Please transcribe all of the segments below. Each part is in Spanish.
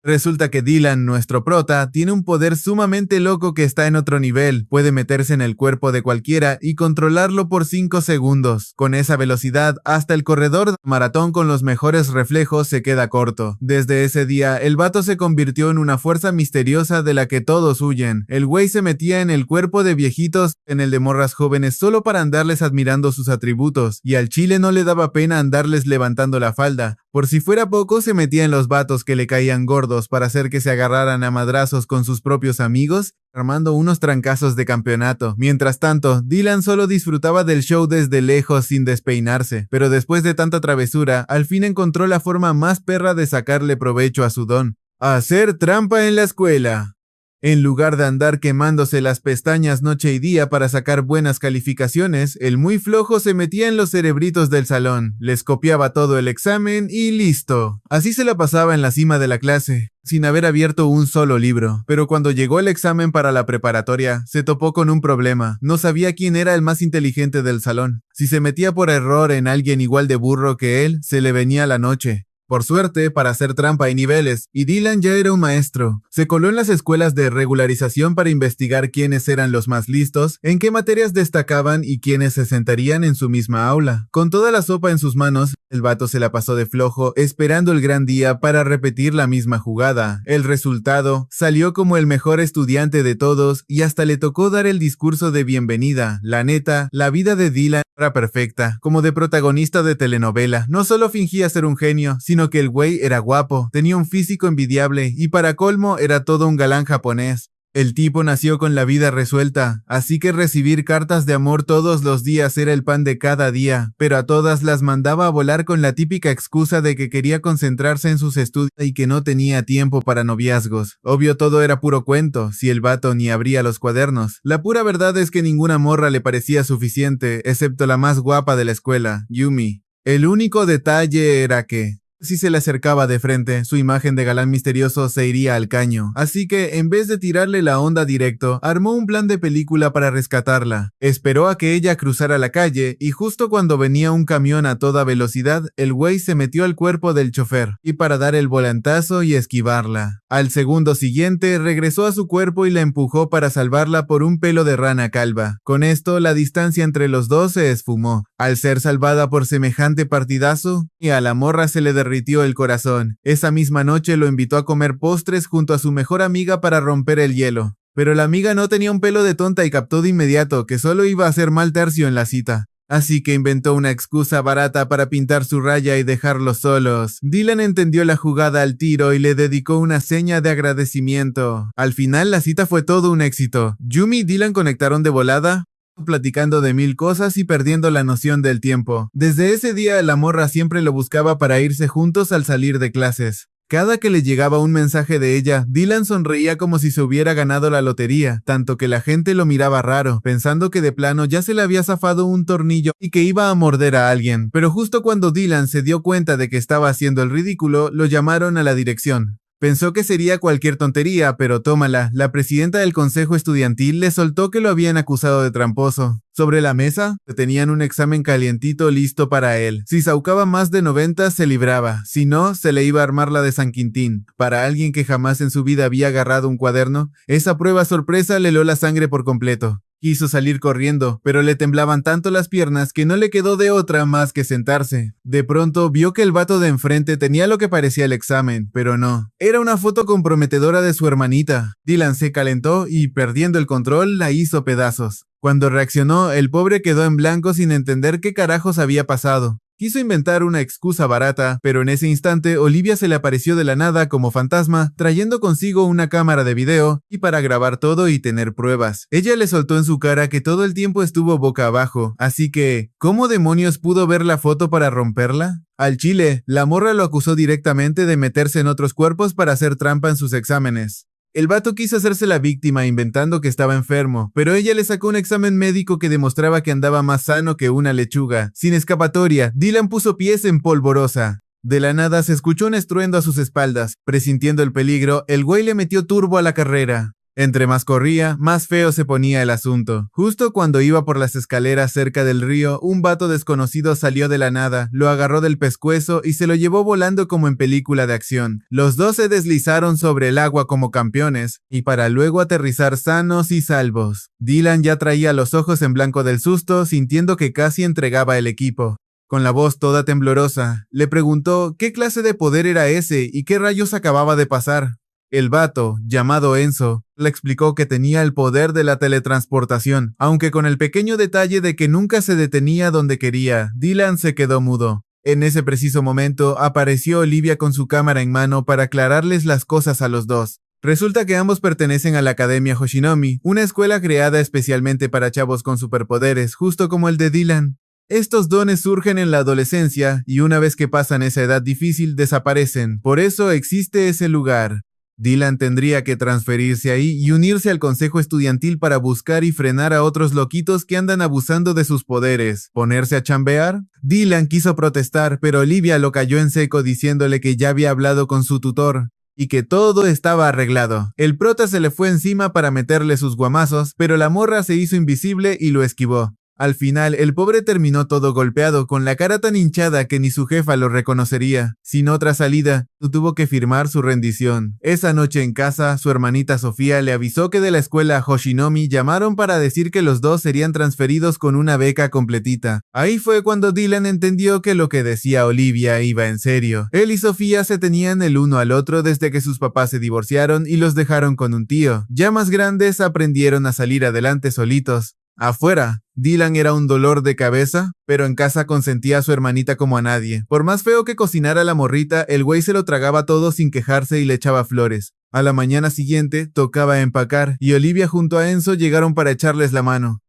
Resulta que Dylan, nuestro prota, tiene un poder sumamente loco que está en otro nivel. Puede meterse en el cuerpo de cualquiera y controlarlo por 5 segundos. Con esa velocidad, hasta el corredor de maratón con los mejores reflejos se queda corto. Desde ese día, el vato se convirtió en una fuerza misteriosa de la que todos huyen. El güey se metía en el cuerpo de viejitos, en el de morras jóvenes, solo para andarles admirando sus atributos, y al chile no le daba pena andarles levantando la falda. Por si fuera poco, se metía en los vatos que le caían gordos para hacer que se agarraran a madrazos con sus propios amigos, armando unos trancazos de campeonato. Mientras tanto, Dylan solo disfrutaba del show desde lejos sin despeinarse, pero después de tanta travesura, al fin encontró la forma más perra de sacarle provecho a su don: hacer trampa en la escuela. En lugar de andar quemándose las pestañas noche y día para sacar buenas calificaciones, el muy flojo se metía en los cerebritos del salón, les copiaba todo el examen y listo. Así se la pasaba en la cima de la clase, sin haber abierto un solo libro. Pero cuando llegó el examen para la preparatoria, se topó con un problema. No sabía quién era el más inteligente del salón. Si se metía por error en alguien igual de burro que él, se le venía la noche. Por suerte, para hacer trampa hay niveles, y Dylan ya era un maestro. Se coló en las escuelas de regularización para investigar quiénes eran los más listos, en qué materias destacaban y quiénes se sentarían en su misma aula. Con toda la sopa en sus manos, el vato se la pasó de flojo, esperando el gran día para repetir la misma jugada. El resultado, salió como el mejor estudiante de todos, y hasta le tocó dar el discurso de bienvenida. La neta, la vida de Dylan era perfecta, como de protagonista de telenovela. No solo fingía ser un genio, sino que el güey era guapo, tenía un físico envidiable y para colmo era todo un galán japonés. El tipo nació con la vida resuelta, así que recibir cartas de amor todos los días era el pan de cada día, pero a todas las mandaba a volar con la típica excusa de que quería concentrarse en sus estudios y que no tenía tiempo para noviazgos. Obvio, todo era puro cuento, si el vato ni abría los cuadernos. La pura verdad es que ninguna morra le parecía suficiente, excepto la más guapa de la escuela, Yumi. El único detalle era que si se le acercaba de frente, su imagen de galán misterioso se iría al caño, así que en vez de tirarle la onda directo, armó un plan de película para rescatarla. Esperó a que ella cruzara la calle y justo cuando venía un camión a toda velocidad, el güey se metió al cuerpo del chofer y para dar el volantazo y esquivarla. Al segundo siguiente, regresó a su cuerpo y la empujó para salvarla por un pelo de rana calva. Con esto, la distancia entre los dos se esfumó. Al ser salvada por semejante partidazo, y a la morra se le derritió el corazón. Esa misma noche lo invitó a comer postres junto a su mejor amiga para romper el hielo. Pero la amiga no tenía un pelo de tonta y captó de inmediato que solo iba a hacer mal tercio en la cita. Así que inventó una excusa barata para pintar su raya y dejarlos solos. Dylan entendió la jugada al tiro y le dedicó una seña de agradecimiento. Al final la cita fue todo un éxito. Yumi y Dylan conectaron de volada, platicando de mil cosas y perdiendo la noción del tiempo. Desde ese día la morra siempre lo buscaba para irse juntos al salir de clases. Cada que le llegaba un mensaje de ella, Dylan sonreía como si se hubiera ganado la lotería, tanto que la gente lo miraba raro, pensando que de plano ya se le había zafado un tornillo y que iba a morder a alguien. Pero justo cuando Dylan se dio cuenta de que estaba haciendo el ridículo, lo llamaron a la dirección. Pensó que sería cualquier tontería, pero tómala, la presidenta del consejo estudiantil le soltó que lo habían acusado de tramposo. Sobre la mesa, tenían un examen calientito listo para él. Si sacaba más de 90, se libraba. Si no, se le iba a armar la de San Quintín. Para alguien que jamás en su vida había agarrado un cuaderno, esa prueba sorpresa le heló la sangre por completo. Quiso salir corriendo, pero le temblaban tanto las piernas que no le quedó de otra más que sentarse. De pronto vio que el vato de enfrente tenía lo que parecía el examen, pero no. Era una foto comprometedora de su hermanita. Dylan se calentó y, perdiendo el control, la hizo pedazos. Cuando reaccionó, el pobre quedó en blanco sin entender qué carajos había pasado. Quiso inventar una excusa barata, pero en ese instante Olivia se le apareció de la nada como fantasma, trayendo consigo una cámara de video y para grabar todo y tener pruebas. Ella le soltó en su cara que todo el tiempo estuvo boca abajo, así que, ¿cómo demonios pudo ver la foto para romperla? Al chile, la morra lo acusó directamente de meterse en otros cuerpos para hacer trampa en sus exámenes. El vato quiso hacerse la víctima inventando que estaba enfermo, pero ella le sacó un examen médico que demostraba que andaba más sano que una lechuga. Sin escapatoria, Dylan puso pies en polvorosa. De la nada se escuchó un estruendo a sus espaldas. Presintiendo el peligro, el güey le metió turbo a la carrera. Entre más corría, más feo se ponía el asunto. Justo cuando iba por las escaleras cerca del río, un vato desconocido salió de la nada, lo agarró del pescuezo y se lo llevó volando como en película de acción. Los dos se deslizaron sobre el agua como campeones, y para luego aterrizar sanos y salvos. Dylan ya traía los ojos en blanco del susto, sintiendo que casi entregaba el equipo. Con la voz toda temblorosa, le preguntó qué clase de poder era ese y qué rayos acababa de pasar. El vato, llamado Enzo, le explicó que tenía el poder de la teletransportación, aunque con el pequeño detalle de que nunca se detenía donde quería. Dylan se quedó mudo. En ese preciso momento apareció Olivia con su cámara en mano para aclararles las cosas a los dos. Resulta que ambos pertenecen a la Academia Hoshinomi, una escuela creada especialmente para chavos con superpoderes, justo como el de Dylan. Estos dones surgen en la adolescencia y una vez que pasan esa edad difícil desaparecen, por eso existe ese lugar. Dylan tendría que transferirse ahí y unirse al consejo estudiantil para buscar y frenar a otros loquitos que andan abusando de sus poderes. ¿Ponerse a chambear? Dylan quiso protestar, pero Olivia lo cayó en seco diciéndole que ya había hablado con su tutor y que todo estaba arreglado. El prota se le fue encima para meterle sus guamazos, pero la morra se hizo invisible y lo esquivó. Al final, el pobre terminó todo golpeado, con la cara tan hinchada que ni su jefa lo reconocería. Sin otra salida, tuvo que firmar su rendición. Esa noche en casa, su hermanita Sofía le avisó que de la escuela Hoshinomi llamaron para decir que los dos serían transferidos con una beca completita. Ahí fue cuando Dylan entendió que lo que decía Olivia iba en serio. Él y Sofía se tenían el uno al otro desde que sus papás se divorciaron y los dejaron con un tío. Ya más grandes aprendieron a salir adelante solitos. Afuera, Dylan era un dolor de cabeza, pero en casa consentía a su hermanita como a nadie. Por más feo que cocinara la morrita, el güey se lo tragaba todo sin quejarse y le echaba flores. A la mañana siguiente, tocaba empacar, y Olivia junto a Enzo llegaron para echarles la mano.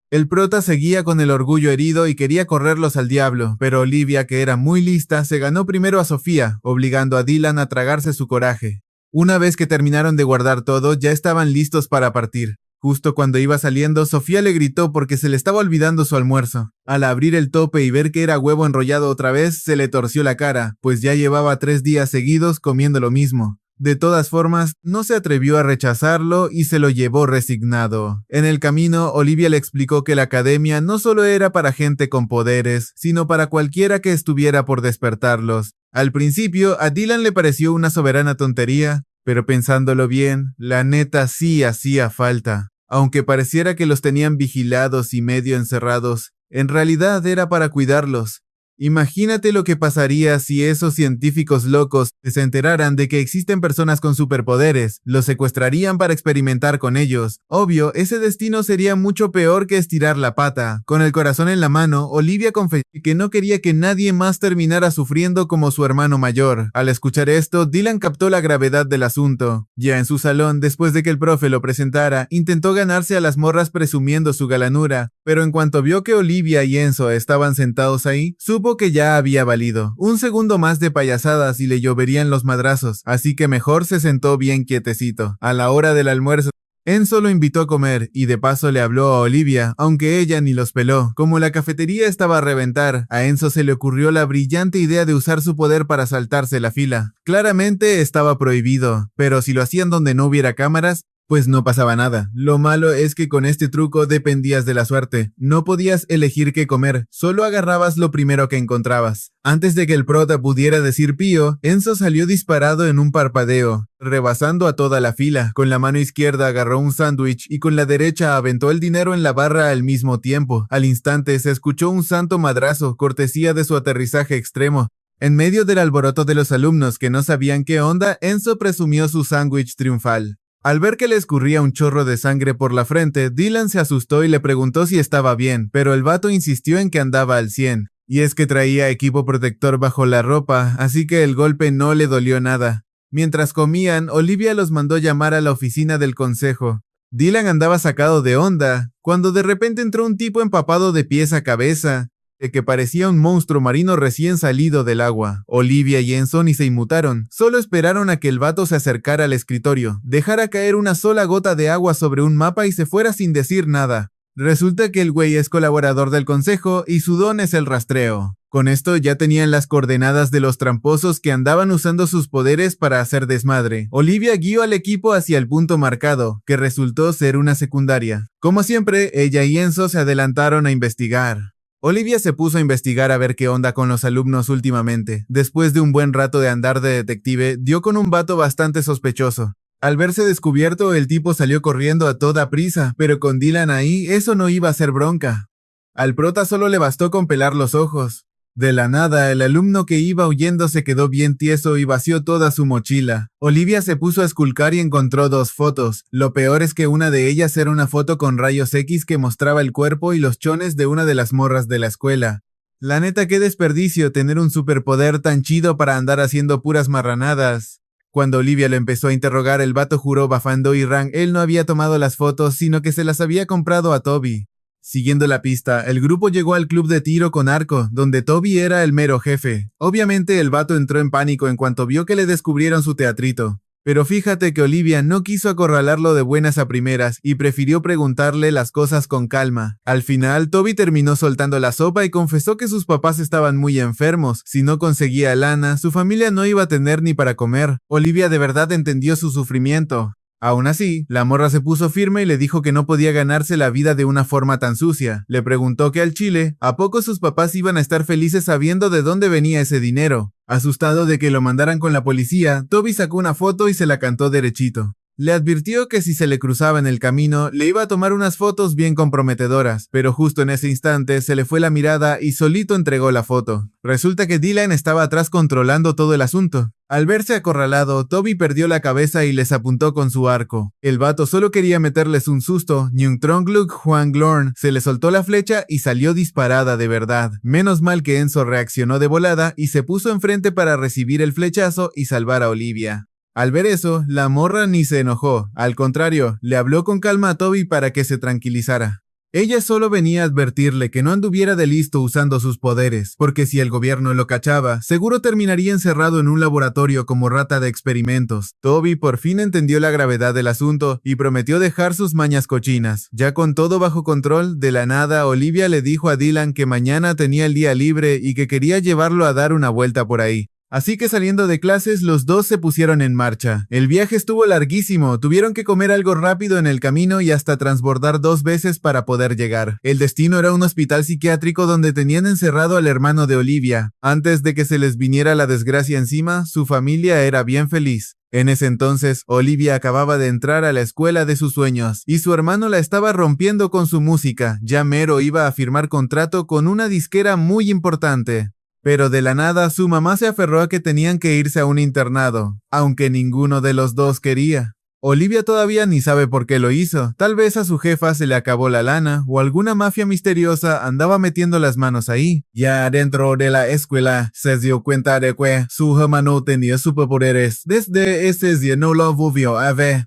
El prota seguía con el orgullo herido y quería correrlos al diablo, pero Olivia, que era muy lista, se ganó primero a Sofía, obligando a Dylan a tragarse su coraje. Una vez que terminaron de guardar todo, ya estaban listos para partir. Justo cuando iba saliendo, Sofía le gritó porque se le estaba olvidando su almuerzo. Al abrir el tope y ver que era huevo enrollado otra vez, se le torció la cara, pues ya llevaba 3 días seguidos comiendo lo mismo. De todas formas, no se atrevió a rechazarlo y se lo llevó resignado. En el camino, Olivia le explicó que la academia no solo era para gente con poderes, sino para cualquiera que estuviera por despertarlos. Al principio, a Dylan le pareció una soberana tontería, pero pensándolo bien, la neta sí hacía falta. Aunque pareciera que los tenían vigilados y medio encerrados, en realidad era para cuidarlos. Imagínate lo que pasaría si esos científicos locos se enteraran de que existen personas con superpoderes, los secuestrarían para experimentar con ellos. Obvio, ese destino sería mucho peor que estirar la pata. Con el corazón en la mano, Olivia confesó que no quería que nadie más terminara sufriendo como su hermano mayor. Al escuchar esto, Dylan captó la gravedad del asunto. Ya en su salón, después de que el profe lo presentara, intentó ganarse a las morras presumiendo su galanura, pero en cuanto vio que Olivia y Enzo estaban sentados ahí, supo que ya había valido. Un segundo más de payasadas y le lloverían los madrazos, así que mejor se sentó bien quietecito. A la hora del almuerzo, Enzo lo invitó a comer y de paso le habló a Olivia, aunque ella ni los peló. Como la cafetería estaba a reventar, a Enzo se le ocurrió la brillante idea de usar su poder para saltarse la fila. Claramente estaba prohibido, pero si lo hacían donde no hubiera cámaras, pues no pasaba nada. Lo malo es que con este truco dependías de la suerte. No podías elegir qué comer, solo agarrabas lo primero que encontrabas. Antes de que el prota pudiera decir pío, Enzo salió disparado en un parpadeo, rebasando a toda la fila. Con la mano izquierda agarró un sándwich y con la derecha aventó el dinero en la barra al mismo tiempo. Al instante se escuchó un santo madrazo, cortesía de su aterrizaje extremo. En medio del alboroto de los alumnos que no sabían qué onda, Enzo presumió su sándwich triunfal. Al ver que le escurría un chorro de sangre por la frente, Dylan se asustó y le preguntó si estaba bien, pero el vato insistió en que andaba al 100. Y es que traía equipo protector bajo la ropa, así que el golpe no le dolió nada. Mientras comían, Olivia los mandó llamar a la oficina del consejo. Dylan andaba sacado de onda, cuando de repente entró un tipo empapado de pies a cabeza, que parecía un monstruo marino recién salido del agua. Olivia y Enzo ni se inmutaron, solo esperaron a que el vato se acercara al escritorio, dejara caer una sola gota de agua sobre un mapa y se fuera sin decir nada. Resulta que el güey es colaborador del consejo y su don es el rastreo. Con esto ya tenían las coordenadas de los tramposos que andaban usando sus poderes para hacer desmadre. Olivia guió al equipo hacia el punto marcado, que resultó ser una secundaria. Como siempre, ella y Enzo se adelantaron a investigar. Olivia se puso a investigar a ver qué onda con los alumnos últimamente. Después de un buen rato de andar de detective, dio con un vato bastante sospechoso. Al verse descubierto, el tipo salió corriendo a toda prisa, pero con Dylan ahí, eso no iba a ser bronca. Al prota solo le bastó con pelar los ojos. De la nada, el alumno que iba huyendo se quedó bien tieso y vació toda su mochila. Olivia se puso a esculcar y encontró 2 fotos. Lo peor es que una de ellas era una foto con rayos X que mostraba el cuerpo y los chones de una de las morras de la escuela. La neta, qué desperdicio tener un superpoder tan chido para andar haciendo puras marranadas. Cuando Olivia lo empezó a interrogar, el vato juró bafando y Rang él no había tomado las fotos, sino que se las había comprado a Toby. Siguiendo la pista, el grupo llegó al club de tiro con arco, donde Toby era el mero jefe. Obviamente el vato entró en pánico en cuanto vio que le descubrieron su teatrito. Pero fíjate que Olivia no quiso acorralarlo de buenas a primeras y prefirió preguntarle las cosas con calma. Al final, Toby terminó soltando la sopa y confesó que sus papás estaban muy enfermos. Si no conseguía lana, su familia no iba a tener ni para comer. Olivia de verdad entendió su sufrimiento. Aún así, la morra se puso firme y le dijo que no podía ganarse la vida de una forma tan sucia. Le preguntó que al chile, ¿a poco sus papás iban a estar felices sabiendo de dónde venía ese dinero? Asustado de que lo mandaran con la policía, Toby sacó una foto y se la cantó derechito. Le advirtió que si se le cruzaba en el camino, le iba a tomar unas fotos bien comprometedoras, pero justo en ese instante se le fue la mirada y solito entregó la foto. Resulta que Dylan estaba atrás controlando todo el asunto. Al verse acorralado, Toby perdió la cabeza y les apuntó con su arco. El vato solo quería meterles un susto. Nyungtrongluk Juan Glorn se le soltó la flecha y salió disparada de verdad. Menos mal que Enzo reaccionó de volada y se puso enfrente para recibir el flechazo y salvar a Olivia. Al ver eso, la morra ni se enojó. Al contrario, le habló con calma a Toby para que se tranquilizara. Ella solo venía a advertirle que no anduviera de listo usando sus poderes, porque si el gobierno lo cachaba, seguro terminaría encerrado en un laboratorio como rata de experimentos. Toby por fin entendió la gravedad del asunto y prometió dejar sus mañas cochinas. Ya con todo bajo control, de la nada, Olivia le dijo a Dylan que mañana tenía el día libre y que quería llevarlo a dar una vuelta por ahí. Así que saliendo de clases, los dos se pusieron en marcha. El viaje estuvo larguísimo, tuvieron que comer algo rápido en el camino y hasta transbordar 2 veces para poder llegar. El destino era un hospital psiquiátrico donde tenían encerrado al hermano de Olivia. Antes de que se les viniera la desgracia encima, su familia era bien feliz. En ese entonces, Olivia acababa de entrar a la escuela de sus sueños y su hermano la estaba rompiendo con su música. Ya mero iba a firmar contrato con una disquera muy importante. Pero de la nada su mamá se aferró a que tenían que irse a un internado, aunque ninguno de los dos quería. Olivia todavía ni sabe por qué lo hizo, tal vez a su jefa se le acabó la lana o alguna mafia misteriosa andaba metiendo las manos ahí. Ya dentro de la escuela se dio cuenta de que su hermano tenía superpoderes. Desde ese día no lo volvió a ver.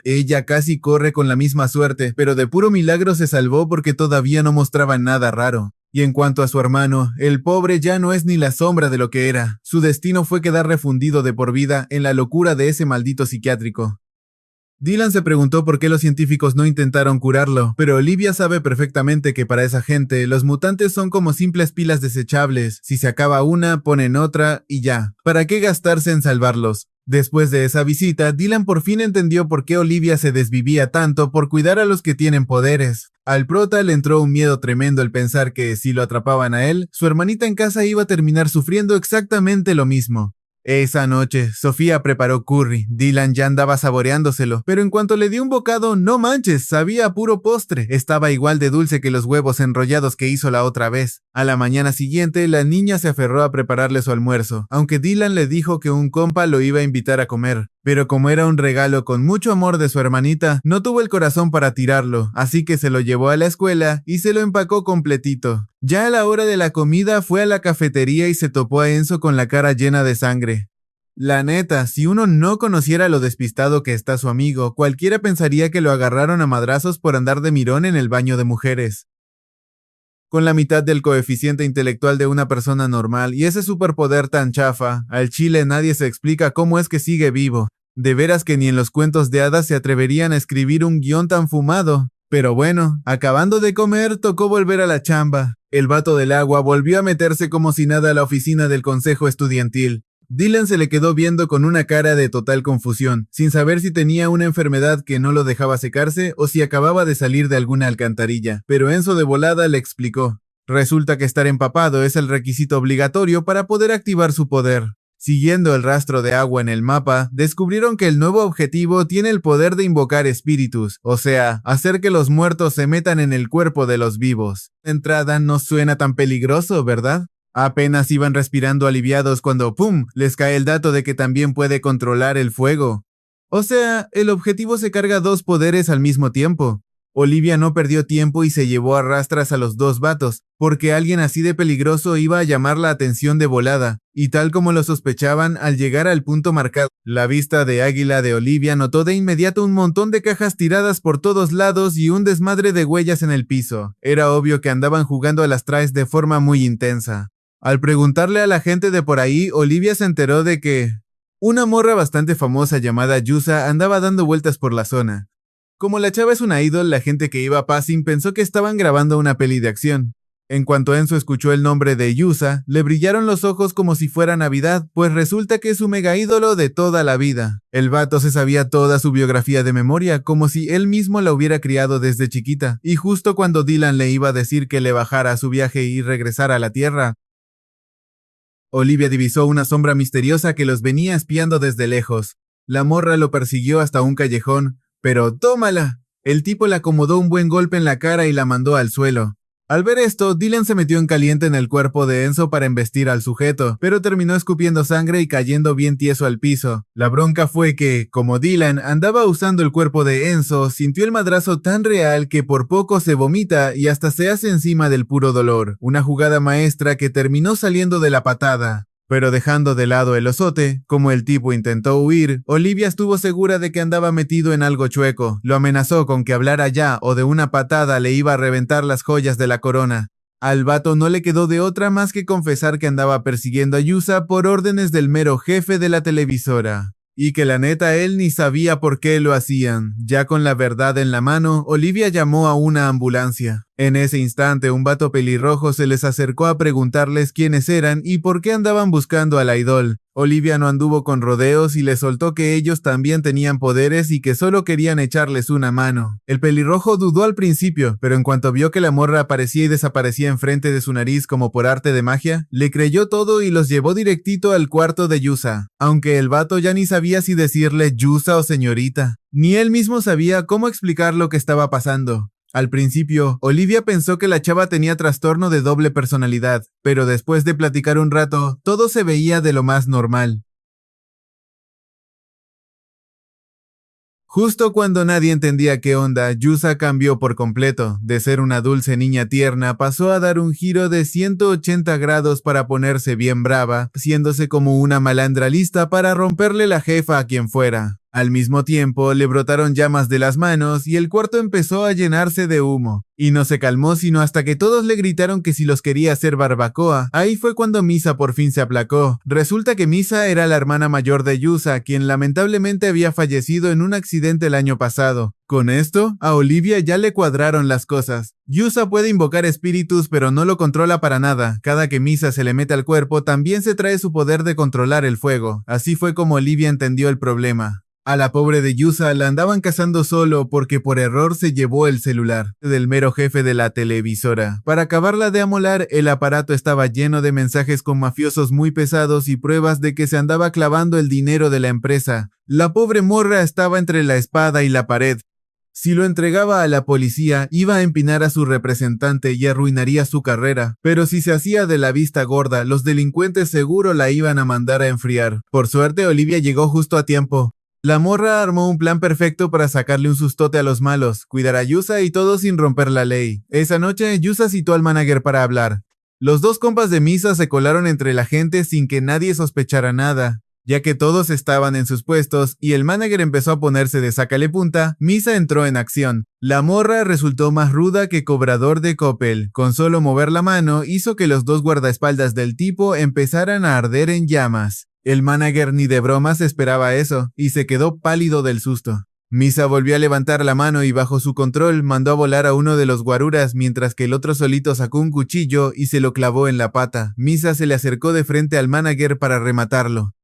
Ella casi corre con la misma suerte, pero de puro milagro se salvó porque todavía no mostraba nada raro. Y en cuanto a su hermano, el pobre ya no es ni la sombra de lo que era. Su destino fue quedar refundido de por vida en la locura de ese maldito psiquiátrico. Dylan se preguntó por qué los científicos no intentaron curarlo, pero Olivia sabe perfectamente que para esa gente, los mutantes son como simples pilas desechables. Si se acaba una, ponen otra y ya. ¿Para qué gastarse en salvarlos? Después de esa visita, Dylan por fin entendió por qué Olivia se desvivía tanto por cuidar a los que tienen poderes. Al prota le entró un miedo tremendo el pensar que, si lo atrapaban a él, su hermanita en casa iba a terminar sufriendo exactamente lo mismo. Esa noche, Sofía preparó curry. Dylan ya andaba saboreándoselo, pero en cuanto le dio un bocado, no manches, sabía a puro postre. Estaba igual de dulce que los huevos enrollados que hizo la otra vez. A la mañana siguiente, la niña se aferró a prepararle su almuerzo, aunque Dylan le dijo que un compa lo iba a invitar a comer. Pero como era un regalo con mucho amor de su hermanita, no tuvo el corazón para tirarlo, así que se lo llevó a la escuela y se lo empacó completito. Ya a la hora de la comida fue a la cafetería y se topó a Enzo con la cara llena de sangre. La neta, si uno no conociera lo despistado que está su amigo, cualquiera pensaría que lo agarraron a madrazos por andar de mirón en el baño de mujeres. Con la mitad del coeficiente intelectual de una persona normal y ese superpoder tan chafa, al chile nadie se explica cómo es que sigue vivo. De veras que ni en los cuentos de hadas se atreverían a escribir un guión tan fumado. Pero bueno, acabando de comer, tocó volver a la chamba. El vato del agua volvió a meterse como si nada a la oficina del consejo estudiantil. Dylan se le quedó viendo con una cara de total confusión, sin saber si tenía una enfermedad que no lo dejaba secarse o si acababa de salir de alguna alcantarilla. Pero Enzo de volada le explicó. Resulta que estar empapado es el requisito obligatorio para poder activar su poder. Siguiendo el rastro de agua en el mapa, descubrieron que el nuevo objetivo tiene el poder de invocar espíritus, o sea, hacer que los muertos se metan en el cuerpo de los vivos. De entrada no suena tan peligroso, ¿verdad? Apenas iban respirando aliviados cuando ¡pum!, les cae el dato de que también puede controlar el fuego. O sea, el objetivo se carga dos poderes al mismo tiempo. Olivia no perdió tiempo y se llevó a rastras a los dos vatos, porque alguien así de peligroso iba a llamar la atención de volada, y tal como lo sospechaban, al llegar al punto marcado, la vista de águila de Olivia notó de inmediato un montón de cajas tiradas por todos lados y un desmadre de huellas en el piso. Era obvio que andaban jugando a las traes de forma muy intensa. Al preguntarle a la gente de por ahí, Olivia se enteró de que una morra bastante famosa llamada Yusa andaba dando vueltas por la zona. Como la chava es una ídol, la gente que iba a passing pensó que estaban grabando una peli de acción. En cuanto Enzo escuchó el nombre de Yusa, le brillaron los ojos como si fuera Navidad, pues resulta que es su mega ídolo de toda la vida. El vato se sabía toda su biografía de memoria, como si él mismo la hubiera criado desde chiquita, y justo cuando Dylan le iba a decir que le bajara a su viaje y regresara a la Tierra, Olivia divisó una sombra misteriosa que los venía espiando desde lejos. La morra lo persiguió hasta un callejón, pero ¡tómala! El tipo le acomodó un buen golpe en la cara y la mandó al suelo. Al ver esto, Dylan se metió en caliente en el cuerpo de Enzo para embestir al sujeto, pero terminó escupiendo sangre y cayendo bien tieso al piso. La bronca fue que, como Dylan andaba usando el cuerpo de Enzo, sintió el madrazo tan real que por poco se vomita y hasta se hace encima del puro dolor. Una jugada maestra que terminó saliendo de la patada. Pero dejando de lado el osote, como el tipo intentó huir, Olivia estuvo segura de que andaba metido en algo chueco. Lo amenazó con que hablara ya o de una patada le iba a reventar las joyas de la corona. Al vato no le quedó de otra más que confesar que andaba persiguiendo a Yusa por órdenes del mero jefe de la televisora. Y que la neta él ni sabía por qué lo hacían. Ya con la verdad en la mano, Olivia llamó a una ambulancia. En ese instante, un vato pelirrojo se les acercó a preguntarles quiénes eran y por qué andaban buscando a la idol. Olivia no anduvo con rodeos y les soltó que ellos también tenían poderes y que solo querían echarles una mano. El pelirrojo dudó al principio, pero en cuanto vio que la morra aparecía y desaparecía enfrente de su nariz como por arte de magia, le creyó todo y los llevó directito al cuarto de Yusa, aunque el vato ya ni sabía si decirle Yusa o señorita. Ni él mismo sabía cómo explicar lo que estaba pasando. Al principio, Olivia pensó que la chava tenía trastorno de doble personalidad, pero después de platicar un rato, todo se veía de lo más normal. Justo cuando nadie entendía qué onda, Yusa cambió por completo. De ser una dulce niña tierna, pasó a dar un giro de 180 grados para ponerse bien brava, haciéndose como una malandra lista para romperle la jefa a quien fuera. Al mismo tiempo, le brotaron llamas de las manos y el cuarto empezó a llenarse de humo. Y no se calmó sino hasta que todos le gritaron que si los quería hacer barbacoa. Ahí fue cuando Misa por fin se aplacó. Resulta que Misa era la hermana mayor de Yusa, quien lamentablemente había fallecido en un accidente el año pasado. Con esto, a Olivia ya le cuadraron las cosas. Yusa puede invocar espíritus, pero no lo controla para nada. Cada que Misa se le mete al cuerpo, también se trae su poder de controlar el fuego. Así fue como Olivia entendió el problema. A la pobre de Yusa la andaban cazando solo porque por error se llevó el celular del mero jefe de la televisora. Para acabarla de amolar, el aparato estaba lleno de mensajes con mafiosos muy pesados y pruebas de que se andaba clavando el dinero de la empresa. La pobre morra estaba entre la espada y la pared. Si lo entregaba a la policía, iba a empinar a su representante y arruinaría su carrera. Pero si se hacía de la vista gorda, los delincuentes seguro la iban a mandar a enfriar. Por suerte, Olivia llegó justo a tiempo. La morra armó un plan perfecto para sacarle un sustote a los malos, cuidar a Yusa y todo sin romper la ley. Esa noche, Yusa citó al manager para hablar. Los dos compas de Misa se colaron entre la gente sin que nadie sospechara nada. Ya que todos estaban en sus puestos y el manager empezó a ponerse de sácale punta, Misa entró en acción. La morra resultó más ruda que cobrador de Coppel. Con solo mover la mano hizo que los dos guardaespaldas del tipo empezaran a arder en llamas. El manager ni de bromas esperaba eso y se quedó pálido del susto. Misa volvió a levantar la mano y bajo su control mandó a volar a uno de los guaruras mientras que el otro solito sacó un cuchillo y se lo clavó en la pata. Misa se le acercó de frente al manager para rematarlo.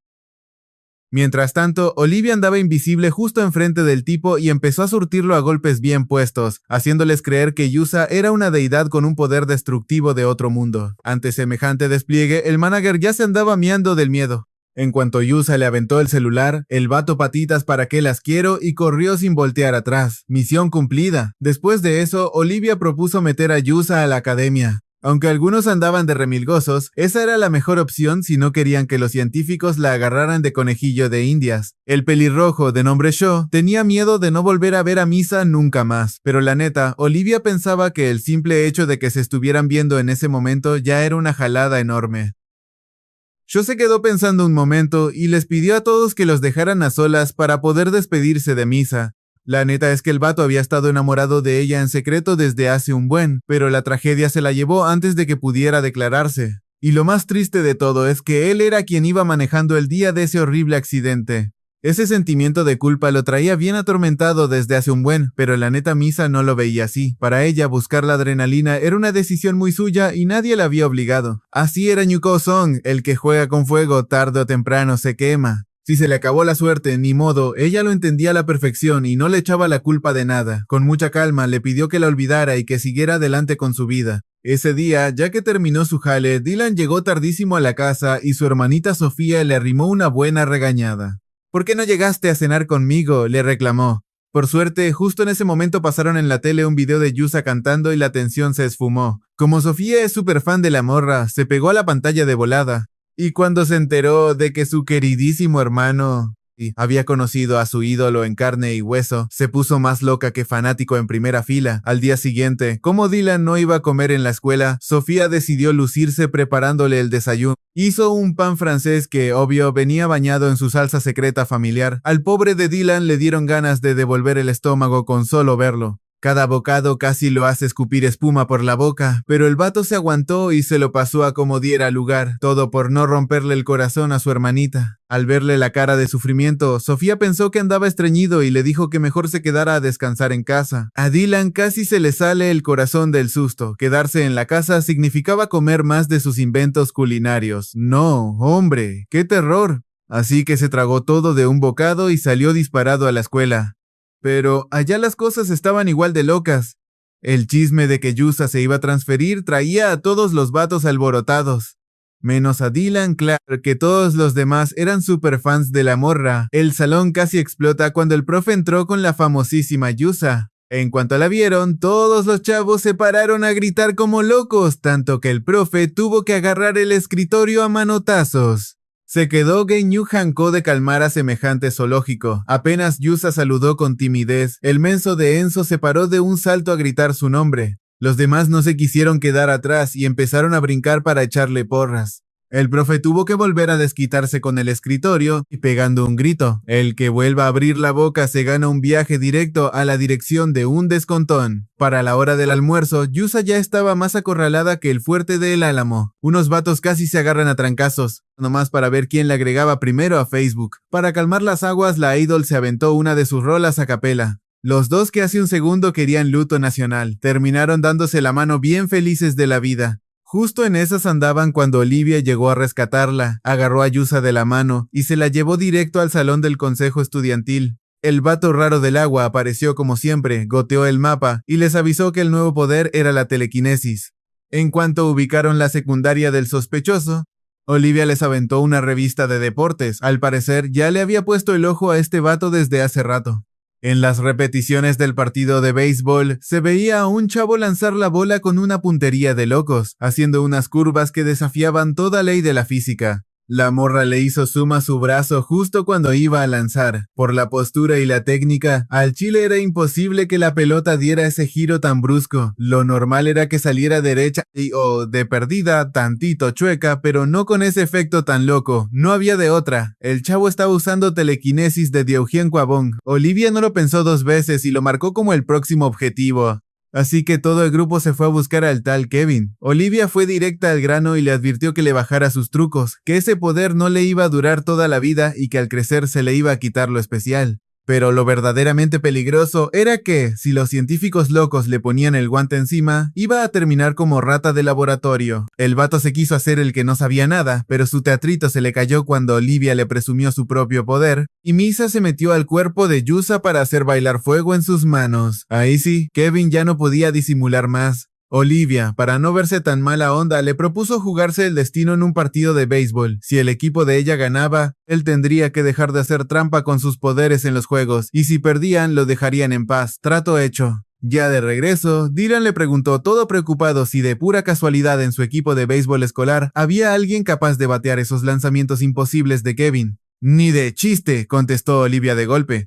Mientras tanto, Olivia andaba invisible justo enfrente del tipo y empezó a surtirlo a golpes bien puestos, haciéndoles creer que Yusa era una deidad con un poder destructivo de otro mundo. Ante semejante despliegue, el manager ya se andaba miando del miedo. En cuanto Yusa le aventó el celular, el vato patitas para qué las quiero y corrió sin voltear atrás. Misión cumplida. Después de eso, Olivia propuso meter a Yusa a la academia. Aunque algunos andaban de remilgosos, esa era la mejor opción si no querían que los científicos la agarraran de conejillo de indias. El pelirrojo, de nombre Sho, tenía miedo de no volver a ver a Misa nunca más, pero la neta, Olivia pensaba que el simple hecho de que se estuvieran viendo en ese momento ya era una jalada enorme. Sho se quedó pensando un momento y les pidió a todos que los dejaran a solas para poder despedirse de Misa. La neta es que el vato había estado enamorado de ella en secreto desde hace un buen, pero la tragedia se la llevó antes de que pudiera declararse. Y lo más triste de todo es que él era quien iba manejando el día de ese horrible accidente. Ese sentimiento de culpa lo traía bien atormentado desde hace un buen, pero la neta Misa no lo veía así. Para ella, buscar la adrenalina era una decisión muy suya y nadie la había obligado. Así era Nyuko Song, el que juega con fuego tarde o temprano se quema. Si se le acabó la suerte, ni modo, ella lo entendía a la perfección y no le echaba la culpa de nada. Con mucha calma le pidió que la olvidara y que siguiera adelante con su vida. Ese día, ya que terminó su jale, Dylan llegó tardísimo a la casa y su hermanita Sofía le arrimó una buena regañada. ¿Por qué no llegaste a cenar conmigo?, le reclamó. Por suerte, justo en ese momento pasaron en la tele un video de Yusa cantando y la tensión se esfumó. Como Sofía es súper fan de la morra, se pegó a la pantalla de volada. Y cuando se enteró de que su queridísimo hermano había conocido a su ídolo en carne y hueso, se puso más loca que fanático en primera fila. Al día siguiente, como Dylan no iba a comer en la escuela, Sofía decidió lucirse preparándole el desayuno. Hizo un pan francés que, obvio, venía bañado en su salsa secreta familiar. Al pobre de Dylan le dieron ganas de devolver el estómago con solo verlo. Cada bocado casi lo hace escupir espuma por la boca, pero el vato se aguantó y se lo pasó a como diera lugar, todo por no romperle el corazón a su hermanita. Al verle la cara de sufrimiento, Sofía pensó que andaba estreñido y le dijo que mejor se quedara a descansar en casa. A Dylan casi se le sale el corazón del susto. Quedarse en la casa significaba comer más de sus inventos culinarios. No, hombre, qué terror. Así que se tragó todo de un bocado y salió disparado a la escuela. Pero allá las cosas estaban igual de locas. El chisme de que Yusa se iba a transferir traía a todos los vatos alborotados. Menos a Dylan, claro que todos los demás eran super fans de la morra. El salón casi explota cuando el profe entró con la famosísima Yusa. En cuanto la vieron, todos los chavos se pararon a gritar como locos, tanto que el profe tuvo que agarrar el escritorio a manotazos. Se quedó Genyu Hanko de calmar a semejante zoológico. Apenas Yusa saludó con timidez, el menso de Enzo se paró de un salto a gritar su nombre. Los demás no se quisieron quedar atrás y empezaron a brincar para echarle porras. El profe tuvo que volver a desquitarse con el escritorio y pegando un grito. El que vuelva a abrir la boca se gana un viaje directo a la dirección de un descontón. Para la hora del almuerzo, Yusa ya estaba más acorralada que el fuerte del Álamo. Unos vatos casi se agarran a trancazos, nomás para ver quién le agregaba primero a Facebook. Para calmar las aguas, la idol se aventó una de sus rolas a capela. Los dos que hace un segundo querían luto nacional, terminaron dándose la mano bien felices de la vida. Justo en esas andaban cuando Olivia llegó a rescatarla, agarró a Yusa de la mano y se la llevó directo al salón del consejo estudiantil. El vato raro del agua apareció como siempre, goteó el mapa y les avisó que el nuevo poder era la telequinesis. En cuanto ubicaron la secundaria del sospechoso, Olivia les aventó una revista de deportes. Al parecer ya le había puesto el ojo a este vato desde hace rato. En las repeticiones del partido de béisbol, se veía a un chavo lanzar la bola con una puntería de locos, haciendo unas curvas que desafiaban toda ley de la física. La morra le hizo zoom a su brazo justo cuando iba a lanzar. Por la postura y la técnica, al chile era imposible que la pelota diera ese giro tan brusco. Lo normal era que saliera derecha o de perdida, tantito chueca, pero no con ese efecto tan loco. No había de otra. El chavo estaba usando telequinesis de Diogien Quabong. Olivia no lo pensó dos veces y lo marcó como el próximo objetivo. Así que todo el grupo se fue a buscar al tal Kevin. Olivia fue directa al grano y le advirtió que le bajara sus trucos, que ese poder no le iba a durar toda la vida y que al crecer se le iba a quitar lo especial. Pero lo verdaderamente peligroso era que, si los científicos locos le ponían el guante encima, iba a terminar como rata de laboratorio. El vato se quiso hacer el que no sabía nada, pero su teatrito se le cayó cuando Olivia le presumió su propio poder, y Misa se metió al cuerpo de Yusa para hacer bailar fuego en sus manos. Ahí sí, Kevin ya no podía disimular más. Olivia, para no verse tan mala onda, le propuso jugarse el destino en un partido de béisbol. Si el equipo de ella ganaba, él tendría que dejar de hacer trampa con sus poderes en los juegos, y si perdían, lo dejarían en paz. Trato hecho. Ya de regreso, Dylan le preguntó todo preocupado si de pura casualidad en su equipo de béisbol escolar había alguien capaz de batear esos lanzamientos imposibles de Kevin. Ni de chiste, contestó Olivia de golpe.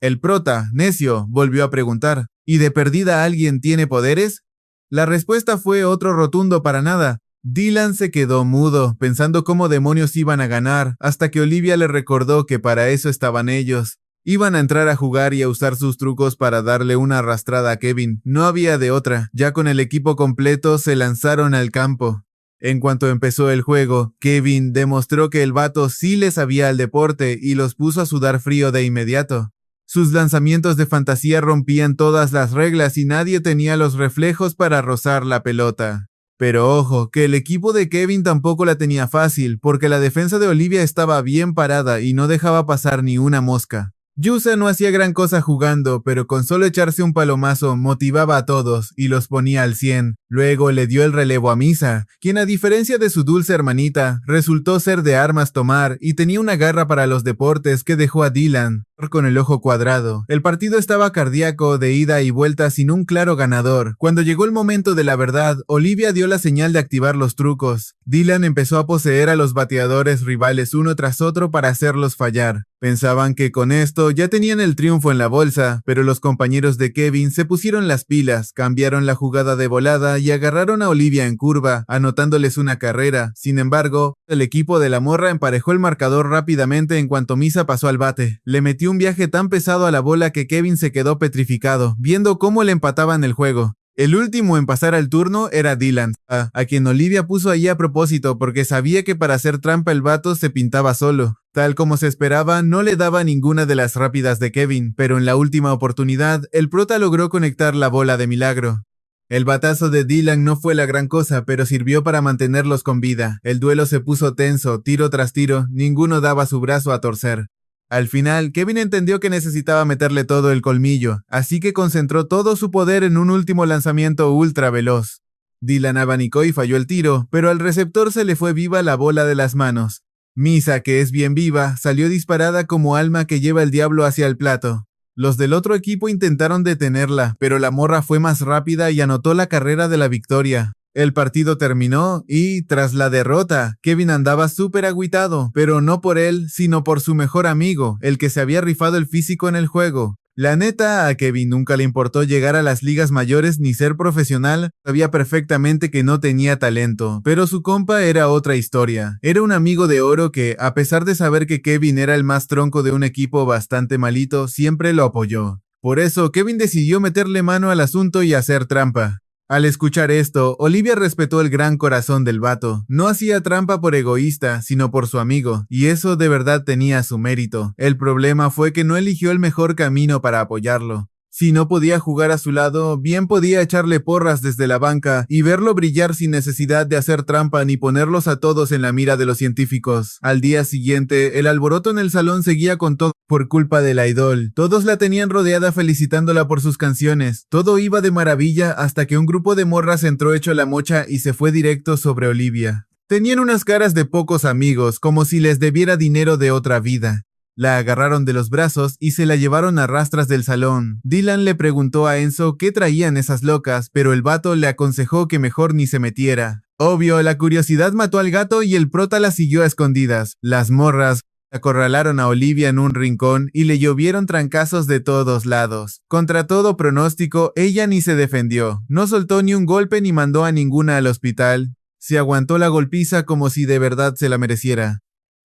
El prota, necio, volvió a preguntar, ¿y de perdida alguien tiene poderes? La respuesta fue otro rotundo para nada. Dylan se quedó mudo, pensando cómo demonios iban a ganar, hasta que Olivia le recordó que para eso estaban ellos. Iban a entrar a jugar y a usar sus trucos para darle una arrastrada a Kevin. No había de otra. Ya con el equipo completo se lanzaron al campo. En cuanto empezó el juego, Kevin demostró que el vato sí le sabía al deporte y los puso a sudar frío de inmediato. Sus lanzamientos de fantasía rompían todas las reglas y nadie tenía los reflejos para rozar la pelota. Pero ojo, que el equipo de Kevin tampoco la tenía fácil, porque la defensa de Olivia estaba bien parada y no dejaba pasar ni una mosca. Yusa no hacía gran cosa jugando, pero con solo echarse un palomazo motivaba a todos y los ponía al 100. Luego le dio el relevo a Misa, quien a diferencia de su dulce hermanita, resultó ser de armas tomar y tenía una garra para los deportes que dejó a Dylan con el ojo cuadrado. El partido estaba cardíaco de ida y vuelta sin un claro ganador. Cuando llegó el momento de la verdad, Olivia dio la señal de activar los trucos. Dylan empezó a poseer a los bateadores rivales uno tras otro para hacerlos fallar. Pensaban que con esto ya tenían el triunfo en la bolsa, pero los compañeros de Kevin se pusieron las pilas, cambiaron la jugada de volada y agarraron a Olivia en curva, anotándoles una carrera. Sin embargo, el equipo de la morra emparejó el marcador rápidamente en cuanto Misa pasó al bate. Le metió un viaje tan pesado a la bola que Kevin se quedó petrificado, viendo cómo le empataban el juego. El último en pasar al turno era Dylan, a quien Olivia puso ahí a propósito porque sabía que para hacer trampa el vato se pintaba solo. Tal como se esperaba, no le daba ninguna de las rápidas de Kevin, pero en la última oportunidad, el prota logró conectar la bola de milagro. El batazo de Dylan no fue la gran cosa, pero sirvió para mantenerlos con vida. El duelo se puso tenso, tiro tras tiro, ninguno daba su brazo a torcer. Al final, Kevin entendió que necesitaba meterle todo el colmillo, así que concentró todo su poder en un último lanzamiento ultra veloz. Dylan abanicó y falló el tiro, pero al receptor se le fue viva la bola de las manos. Misa, que es bien viva, salió disparada como alma que lleva el diablo hacia el plato. Los del otro equipo intentaron detenerla, pero la morra fue más rápida y anotó la carrera de la victoria. El partido terminó y, tras la derrota, Kevin andaba súper agüitado, pero no por él, sino por su mejor amigo, el que se había rifado el físico en el juego. La neta, a Kevin nunca le importó llegar a las ligas mayores ni ser profesional, sabía perfectamente que no tenía talento, pero su compa era otra historia. Era un amigo de oro que, a pesar de saber que Kevin era el más tronco de un equipo bastante malito, siempre lo apoyó. Por eso, Kevin decidió meterle mano al asunto y hacer trampa. Al escuchar esto, Olivia respetó el gran corazón del vato. No hacía trampa por egoísta, sino por su amigo, y eso de verdad tenía su mérito. El problema fue que no eligió el mejor camino para apoyarlo. Si no podía jugar a su lado, bien podía echarle porras desde la banca y verlo brillar sin necesidad de hacer trampa ni ponerlos a todos en la mira de los científicos. Al día siguiente, el alboroto en el salón seguía con todo por culpa de la idol. Todos la tenían rodeada felicitándola por sus canciones. Todo iba de maravilla hasta que un grupo de morras entró hecho la mocha y se fue directo sobre Olivia. Tenían unas caras de pocos amigos, como si les debiera dinero de otra vida. La agarraron de los brazos y se la llevaron a rastras del salón. Dylan le preguntó a Enzo qué traían esas locas, pero el vato le aconsejó que mejor ni se metiera. Obvio, la curiosidad mató al gato y el prota la siguió a escondidas. Las morras acorralaron a Olivia en un rincón y le llovieron trancazos de todos lados. Contra todo pronóstico, ella ni se defendió. No soltó ni un golpe ni mandó a ninguna al hospital. Se aguantó la golpiza como si de verdad se la mereciera.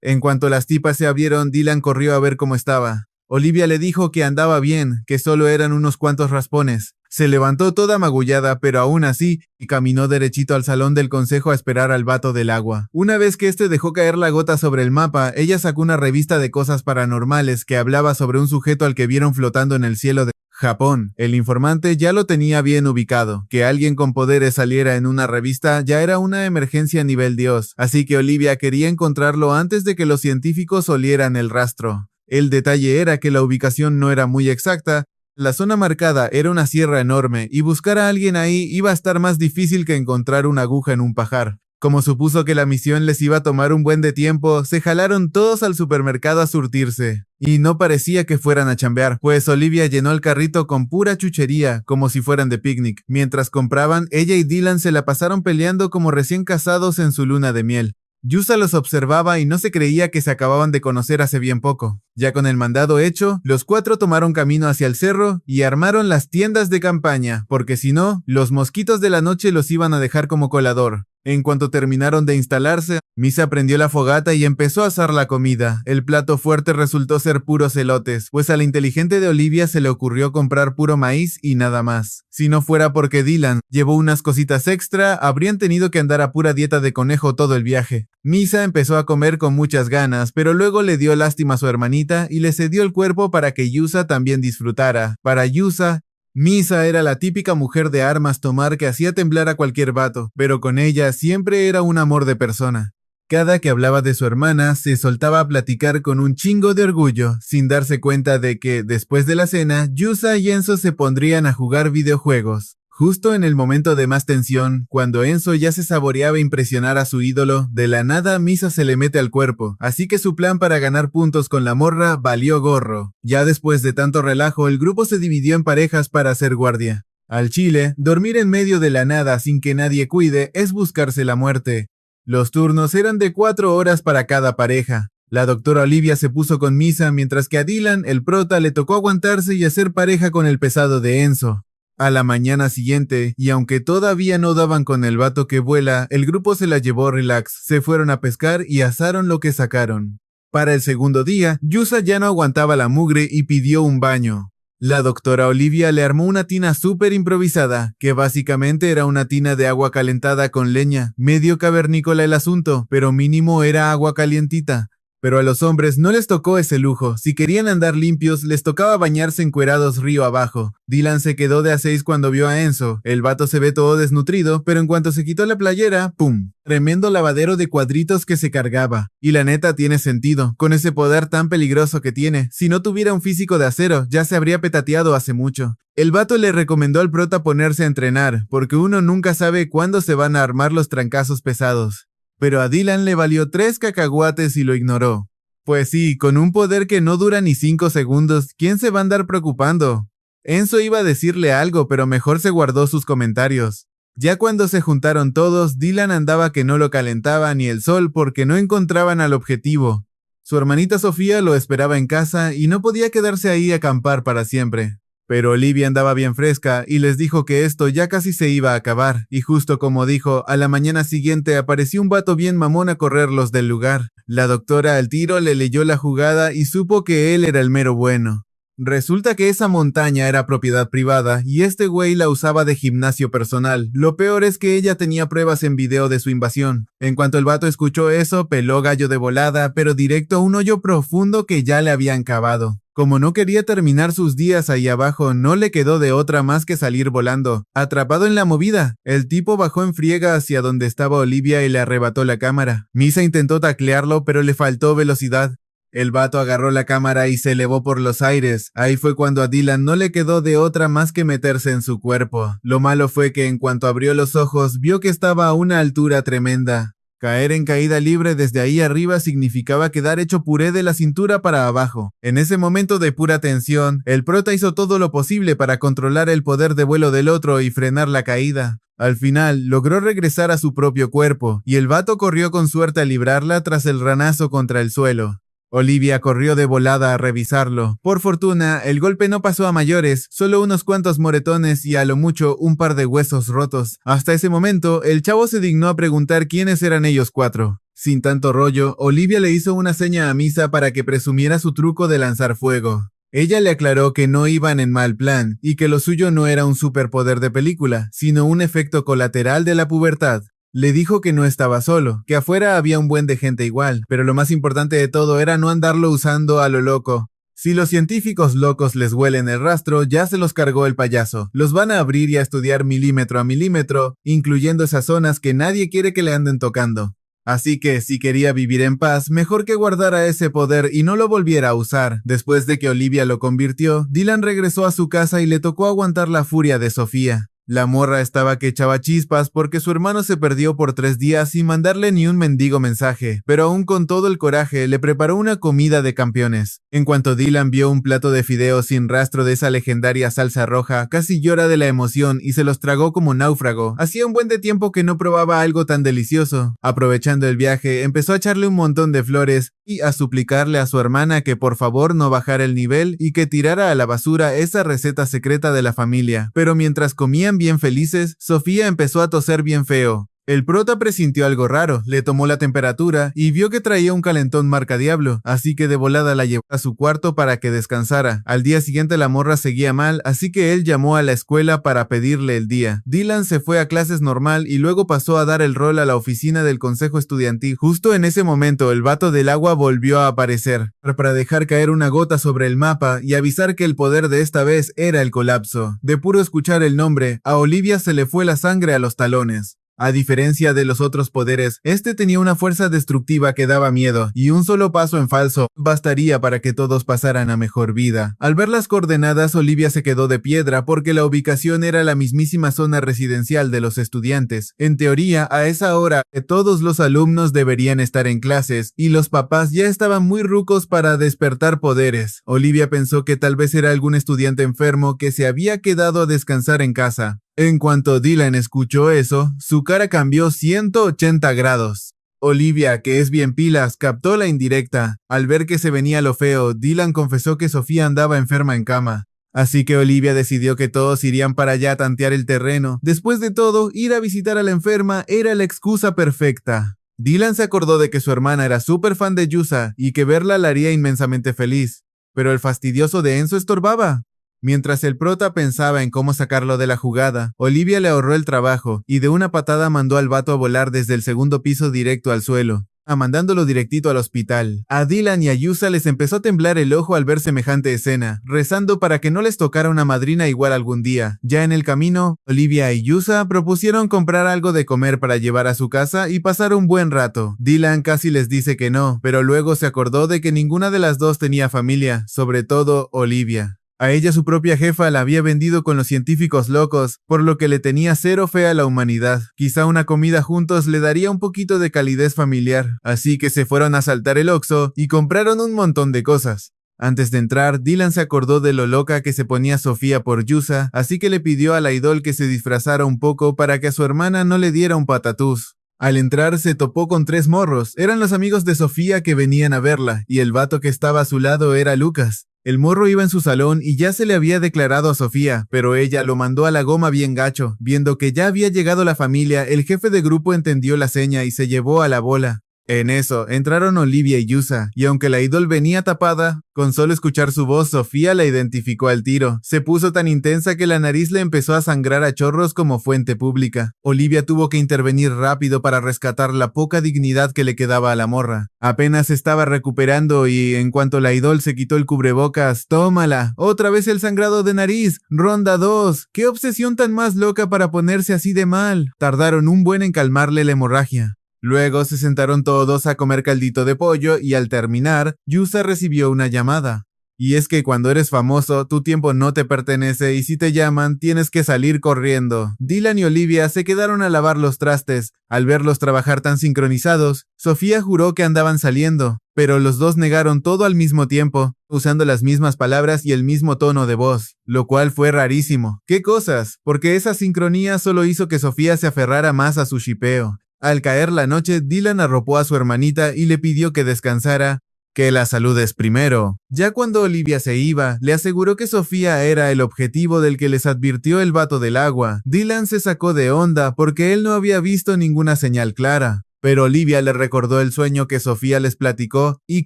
En cuanto las tipas se abrieron, Dylan corrió a ver cómo estaba. Olivia le dijo que andaba bien, que solo eran unos cuantos raspones. Se levantó toda magullada, pero aún así, y caminó derechito al salón del consejo a esperar al vato del agua. Una vez que este dejó caer la gota sobre el mapa, ella sacó una revista de cosas paranormales que hablaba sobre un sujeto al que vieron flotando en el cielo de Japón. El informante ya lo tenía bien ubicado. Que alguien con poderes saliera en una revista ya era una emergencia a nivel Dios, así que Olivia quería encontrarlo antes de que los científicos olieran el rastro. El detalle era que la ubicación no era muy exacta. La zona marcada era una sierra enorme y buscar a alguien ahí iba a estar más difícil que encontrar una aguja en un pajar. Como supuso que la misión les iba a tomar un buen de tiempo, se jalaron todos al supermercado a surtirse. Y no parecía que fueran a chambear, pues Olivia llenó el carrito con pura chuchería, como si fueran de picnic. Mientras compraban, ella y Dylan se la pasaron peleando como recién casados en su luna de miel. Yusa los observaba y no se creía que se acababan de conocer hace bien poco. Ya con el mandado hecho, los cuatro tomaron camino hacia el cerro y armaron las tiendas de campaña, porque si no, los mosquitos de la noche los iban a dejar como colador. En cuanto terminaron de instalarse, Misa prendió la fogata y empezó a asar la comida. El plato fuerte resultó ser puros elotes, pues a la inteligente de Olivia se le ocurrió comprar puro maíz y nada más. Si no fuera porque Dylan llevó unas cositas extra, habrían tenido que andar a pura dieta de conejo todo el viaje. Misa empezó a comer con muchas ganas, pero luego le dio lástima a su hermanita y le cedió el cuerpo para que Yusa también disfrutara. Para Yusa, Misa era la típica mujer de armas tomar que hacía temblar a cualquier vato, pero con ella siempre era un amor de persona. Cada que hablaba de su hermana, se soltaba a platicar con un chingo de orgullo, sin darse cuenta de que, después de la cena, Yusa y Enzo se pondrían a jugar videojuegos. Justo en el momento de más tensión, cuando Enzo ya se saboreaba impresionar a su ídolo, de la nada Misa se le mete al cuerpo, así que su plan para ganar puntos con la morra valió gorro. Ya después de tanto relajo, el grupo se dividió en parejas para hacer guardia. Al chile, dormir en medio de la nada sin que nadie cuide es buscarse la muerte. Los turnos eran de 4 horas para cada pareja. La doctora Olivia se puso con Misa, mientras que a Dylan, el prota, le tocó aguantarse y hacer pareja con el pesado de Enzo. A la mañana siguiente, y aunque todavía no daban con el vato que vuela, el grupo se la llevó relax, se fueron a pescar y asaron lo que sacaron. Para el segundo día, Yusa ya no aguantaba la mugre y pidió un baño. La doctora Olivia le armó una tina súper improvisada, que básicamente era una tina de agua calentada con leña, medio cavernícola el asunto, pero mínimo era agua calientita. Pero a los hombres no les tocó ese lujo. Si querían andar limpios, les tocaba bañarse encuerados río abajo. Dylan se quedó de a 6 cuando vio a Enzo. El vato se ve todo desnutrido, pero en cuanto se quitó la playera, ¡pum! Tremendo lavadero de cuadritos que se cargaba. Y la neta tiene sentido, con ese poder tan peligroso que tiene. Si no tuviera un físico de acero, ya se habría petateado hace mucho. El vato le recomendó al prota ponerse a entrenar, porque uno nunca sabe cuándo se van a armar los trancazos pesados. Pero a Dylan le valió 3 cacahuates y lo ignoró. Pues sí, con un poder que no dura ni 5 segundos, ¿quién se va a andar preocupando? Enzo iba a decirle algo, pero mejor se guardó sus comentarios. Ya cuando se juntaron todos, Dylan andaba que no lo calentaba ni el sol porque no encontraban al objetivo. Su hermanita Sofía lo esperaba en casa y no podía quedarse ahí a acampar para siempre. Pero Olivia andaba bien fresca y les dijo que esto ya casi se iba a acabar, y justo como dijo, a la mañana siguiente apareció un vato bien mamón a correrlos del lugar. La doctora al tiro le leyó la jugada y supo que él era el mero bueno. Resulta que esa montaña era propiedad privada y este güey la usaba de gimnasio personal. Lo peor es que ella tenía pruebas en video de su invasión. En cuanto el vato escuchó eso, peló gallo de volada, pero directo a un hoyo profundo que ya le habían cavado. Como no quería terminar sus días ahí abajo, no le quedó de otra más que salir volando. Atrapado en la movida, el tipo bajó en friega hacia donde estaba Olivia y le arrebató la cámara. Misa intentó taclearlo, pero le faltó velocidad. El vato agarró la cámara y se elevó por los aires. Ahí fue cuando a Dylan no le quedó de otra más que meterse en su cuerpo. Lo malo fue que en cuanto abrió los ojos, vio que estaba a una altura tremenda. Caer en caída libre desde ahí arriba significaba quedar hecho puré de la cintura para abajo. En ese momento de pura tensión, el prota hizo todo lo posible para controlar el poder de vuelo del otro y frenar la caída. Al final, logró regresar a su propio cuerpo, y el vato corrió con suerte a librarla tras el ranazo contra el suelo. Olivia corrió de volada a revisarlo. Por fortuna, el golpe no pasó a mayores, solo unos cuantos moretones y a lo mucho un par de huesos rotos. Hasta ese momento, el chavo se dignó a preguntar quiénes eran ellos 4. Sin tanto rollo, Olivia le hizo una seña a Misa para que presumiera su truco de lanzar fuego. Ella le aclaró que no iban en mal plan y que lo suyo no era un superpoder de película, sino un efecto colateral de la pubertad. Le dijo que no estaba solo, que afuera había un buen de gente igual, pero lo más importante de todo era no andarlo usando a lo loco. Si los científicos locos les huelen el rastro, ya se los cargó el payaso. Los van a abrir y a estudiar milímetro a milímetro, incluyendo esas zonas que nadie quiere que le anden tocando. Así que, si quería vivir en paz, mejor que guardara ese poder y no lo volviera a usar. Después de que Olivia lo convirtió, Dylan regresó a su casa y le tocó aguantar la furia de Sofía. La morra estaba que echaba chispas porque su hermano se perdió por 3 días sin mandarle ni un mendigo mensaje, pero aún con todo el coraje le preparó una comida de campeones. En cuanto Dylan vio un plato de fideos sin rastro de esa legendaria salsa roja, casi llora de la emoción y se los tragó como náufrago. Hacía un buen de tiempo que no probaba algo tan delicioso. Aprovechando el viaje, empezó a echarle un montón de flores y a suplicarle a su hermana que por favor no bajara el nivel y que tirara a la basura esa receta secreta de la familia. Pero mientras comían bien felices, Sofía empezó a toser bien feo. El prota presintió algo raro, le tomó la temperatura y vio que traía un calentón marca diablo, así que de volada la llevó a su cuarto para que descansara. Al día siguiente la morra seguía mal, así que él llamó a la escuela para pedirle el día. Dylan se fue a clases normal y luego pasó a dar el rol a la oficina del consejo estudiantil. Justo en ese momento el vato del agua volvió a aparecer, para dejar caer una gota sobre el mapa y avisar que el poder de esta vez era el colapso. De puro escuchar el nombre, a Olivia se le fue la sangre a los talones. A diferencia de los otros poderes, este tenía una fuerza destructiva que daba miedo, y un solo paso en falso bastaría para que todos pasaran a mejor vida. Al ver las coordenadas, Olivia se quedó de piedra porque la ubicación era la mismísima zona residencial de los estudiantes. En teoría, a esa hora, todos los alumnos deberían estar en clases, y los papás ya estaban muy rucos para despertar poderes. Olivia pensó que tal vez era algún estudiante enfermo que se había quedado a descansar en casa. En cuanto Dylan escuchó eso, su cara cambió 180 grados. Olivia, que es bien pilas, captó la indirecta. Al ver que se venía lo feo, Dylan confesó que Sofía andaba enferma en cama. Así que Olivia decidió que todos irían para allá a tantear el terreno. Después de todo, ir a visitar a la enferma era la excusa perfecta. Dylan se acordó de que su hermana era súper fan de Yusa y que verla la haría inmensamente feliz. Pero el fastidioso de Enzo estorbaba. Mientras el prota pensaba en cómo sacarlo de la jugada, Olivia le ahorró el trabajo y de una patada mandó al vato a volar desde el segundo piso directo al suelo, mandándolo directito al hospital. A Dylan y a Yusa les empezó a temblar el ojo al ver semejante escena, rezando para que no les tocara una madrina igual algún día. Ya en el camino, Olivia y Yusa propusieron comprar algo de comer para llevar a su casa y pasar un buen rato. Dylan casi les dice que no, pero luego se acordó de que ninguna de las dos tenía familia, sobre todo Olivia. A ella su propia jefa la había vendido con los científicos locos, por lo que le tenía cero fe a la humanidad. Quizá una comida juntos le daría un poquito de calidez familiar, así que se fueron a asaltar el Oxxo y compraron un montón de cosas. Antes de entrar, Dylan se acordó de lo loca que se ponía Sofía por Yusa, así que le pidió a la idol que se disfrazara un poco para que a su hermana no le diera un patatús. Al entrar se topó con 3 morros, eran los amigos de Sofía que venían a verla, y el vato que estaba a su lado era Lucas. El morro iba en su salón y ya se le había declarado a Sofía, pero ella lo mandó a la goma bien gacho. Viendo que ya había llegado la familia, el jefe de grupo entendió la seña y se llevó a la bola. En eso, entraron Olivia y Yusa, y aunque la idol venía tapada, con solo escuchar su voz, Sofía la identificó al tiro. Se puso tan intensa que la nariz le empezó a sangrar a chorros como fuente pública. Olivia tuvo que intervenir rápido para rescatar la poca dignidad que le quedaba a la morra. Apenas se estaba recuperando y, en cuanto la idol se quitó el cubrebocas, ¡tómala! ¡Otra vez el sangrado de nariz! ¡Ronda 2! ¡Qué obsesión tan más loca para ponerse así de mal! Tardaron un buen en calmarle la hemorragia. Luego se sentaron todos a comer caldito de pollo y al terminar, Yusa recibió una llamada. Y es que cuando eres famoso, tu tiempo no te pertenece y si te llaman, tienes que salir corriendo. Dylan y Olivia se quedaron a lavar los trastes. Al verlos trabajar tan sincronizados, Sofía juró que andaban saliendo, pero los dos negaron todo al mismo tiempo, usando las mismas palabras y el mismo tono de voz, lo cual fue rarísimo. ¿Qué cosas? Porque esa sincronía solo hizo que Sofía se aferrara más a su shipeo. Al caer la noche, Dylan arropó a su hermanita y le pidió que descansara, que la salud es primero. Ya cuando Olivia se iba, le aseguró que Sofía era el objetivo del que les advirtió el vato del agua. Dylan se sacó de onda porque él no había visto ninguna señal clara. Pero Olivia le recordó el sueño que Sofía les platicó y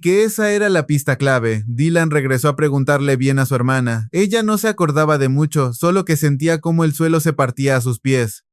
que esa era la pista clave. Dylan regresó a preguntarle bien a su hermana. Ella no se acordaba de mucho, solo que sentía cómo el suelo se partía a sus pies.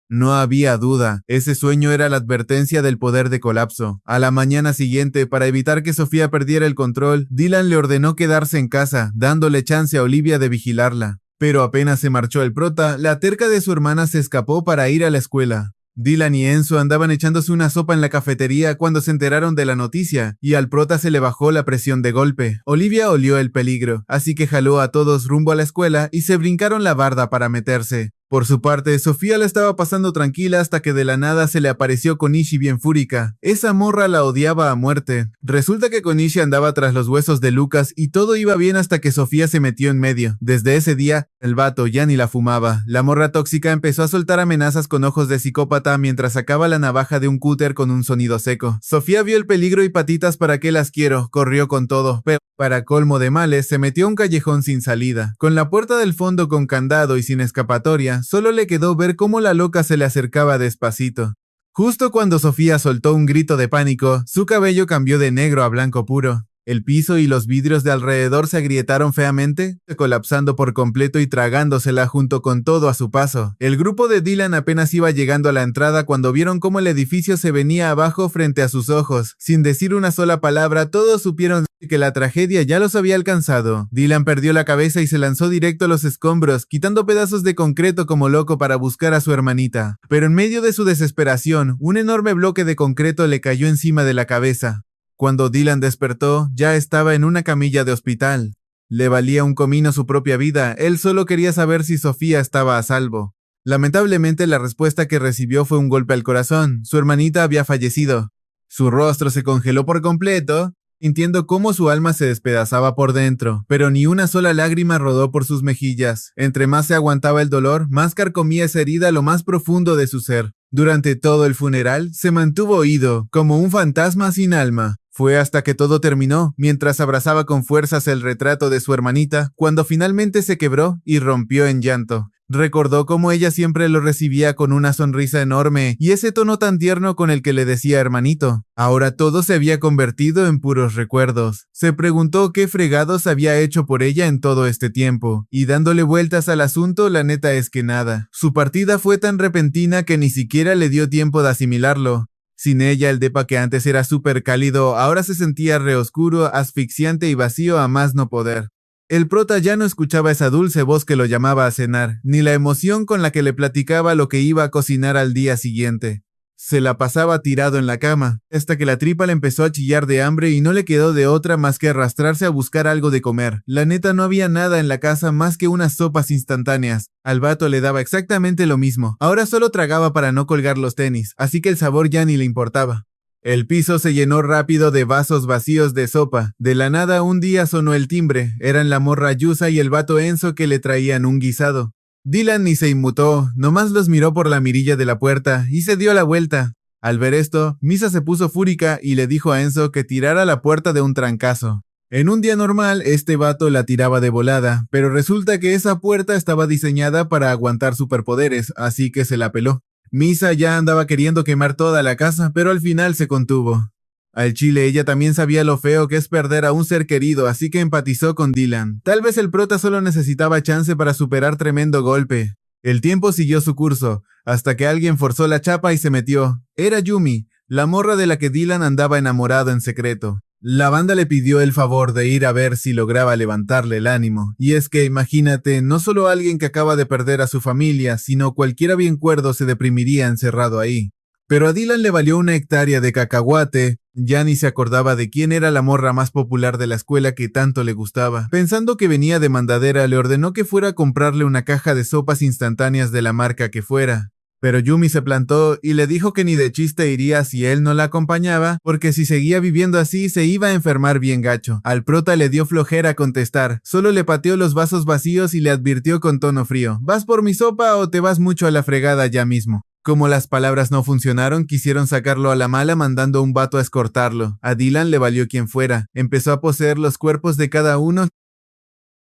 No había duda, ese sueño era la advertencia del poder de colapso. A la mañana siguiente, para evitar que Sofía perdiera el control, Dylan le ordenó quedarse en casa, dándole chance a Olivia de vigilarla. Pero apenas se marchó el prota, la terca de su hermana se escapó para ir a la escuela. Dylan y Enzo andaban echándose una sopa en la cafetería cuando se enteraron de la noticia, y al prota se le bajó la presión de golpe. Olivia olió el peligro, así que jaló a todos rumbo a la escuela y se brincaron la barda para meterse. Por su parte, Sofía la estaba pasando tranquila hasta que de la nada se le apareció Konishi bien fúrica. Esa morra la odiaba a muerte. Resulta que Konishi andaba tras los huesos de Lucas y todo iba bien hasta que Sofía se metió en medio. Desde ese día, el vato ya ni la fumaba. La morra tóxica empezó a soltar amenazas con ojos de psicópata mientras sacaba la navaja de un cúter con un sonido seco. Sofía vio el peligro y patitas para qué las quiero, corrió con todo, pero para colmo de males se metió a un callejón sin salida. Con la puerta del fondo con candado y sin escapatoria, solo le quedó ver cómo la loca se le acercaba despacito. Justo cuando Sofía soltó un grito de pánico, su cabello cambió de negro a blanco puro. El piso y los vidrios de alrededor se agrietaron feamente, colapsando por completo y tragándosela junto con todo a su paso. El grupo de Dylan apenas iba llegando a la entrada cuando vieron cómo el edificio se venía abajo frente a sus ojos. Sin decir una sola palabra, todos supieron que la tragedia ya los había alcanzado. Dylan perdió la cabeza y se lanzó directo a los escombros, quitando pedazos de concreto como loco para buscar a su hermanita. Pero en medio de su desesperación, un enorme bloque de concreto le cayó encima de la cabeza. Cuando Dylan despertó, ya estaba en una camilla de hospital. Le valía un comino su propia vida, él solo quería saber si Sofía estaba a salvo. Lamentablemente la respuesta que recibió fue un golpe al corazón, su hermanita había fallecido. Su rostro se congeló por completo, sintiendo cómo su alma se despedazaba por dentro, pero ni una sola lágrima rodó por sus mejillas. Entre más se aguantaba el dolor, más carcomía esa herida a lo más profundo de su ser. Durante todo el funeral, se mantuvo oído, como un fantasma sin alma. Fue hasta que todo terminó, mientras abrazaba con fuerzas el retrato de su hermanita, cuando finalmente se quebró y rompió en llanto. Recordó cómo ella siempre lo recibía con una sonrisa enorme y ese tono tan tierno con el que le decía hermanito. Ahora todo se había convertido en puros recuerdos. Se preguntó qué fregados había hecho por ella en todo este tiempo, y dándole vueltas al asunto, la neta es que nada. Su partida fue tan repentina que ni siquiera le dio tiempo de asimilarlo. Sin ella, el depa que antes era súper cálido, ahora se sentía reoscuro, asfixiante y vacío a más no poder. El prota ya no escuchaba esa dulce voz que lo llamaba a cenar, ni la emoción con la que le platicaba lo que iba a cocinar al día siguiente. Se la pasaba tirado en la cama, hasta que la tripa le empezó a chillar de hambre y no le quedó de otra más que arrastrarse a buscar algo de comer. La neta no había nada en la casa más que unas sopas instantáneas. Al vato le daba exactamente lo mismo. Ahora solo tragaba para no colgar los tenis, así que el sabor ya ni le importaba. El piso se llenó rápido de vasos vacíos de sopa. De la nada un día sonó el timbre. Eran la morra Yusa y el vato Enzo que le traían un guisado. Dylan ni se inmutó, nomás los miró por la mirilla de la puerta y se dio la vuelta. Al ver esto, Misa se puso fúrica y le dijo a Enzo que tirara la puerta de un trancazo. En un día normal, este vato la tiraba de volada, pero resulta que esa puerta estaba diseñada para aguantar superpoderes, así que se la peló. Misa ya andaba queriendo quemar toda la casa, pero al final se contuvo. Al chile ella también sabía lo feo que es perder a un ser querido, así que empatizó con Dylan. Tal vez el prota solo necesitaba chance para superar tremendo golpe. El tiempo siguió su curso, hasta que alguien forzó la chapa y se metió. Era Yumi, la morra de la que Dylan andaba enamorado en secreto. La banda le pidió el favor de ir a ver si lograba levantarle el ánimo. Y es que imagínate, no solo alguien que acaba de perder a su familia, sino cualquiera bien cuerdo se deprimiría encerrado ahí. Pero a Dylan le valió una hectárea de cacahuate, ya ni se acordaba de quién era la morra más popular de la escuela que tanto le gustaba. Pensando que venía de mandadera, le ordenó que fuera a comprarle una caja de sopas instantáneas de la marca que fuera. Pero Yumi se plantó y le dijo que ni de chiste iría si él no la acompañaba, porque si seguía viviendo así se iba a enfermar bien gacho. Al prota le dio flojera contestar, solo le pateó los vasos vacíos y le advirtió con tono frío: ¿vas por mi sopa o te vas mucho a la fregada ya mismo? Como las palabras no funcionaron, quisieron sacarlo a la mala mandando a un vato a escortarlo. A Dylan le valió quien fuera, empezó a poseer los cuerpos de cada uno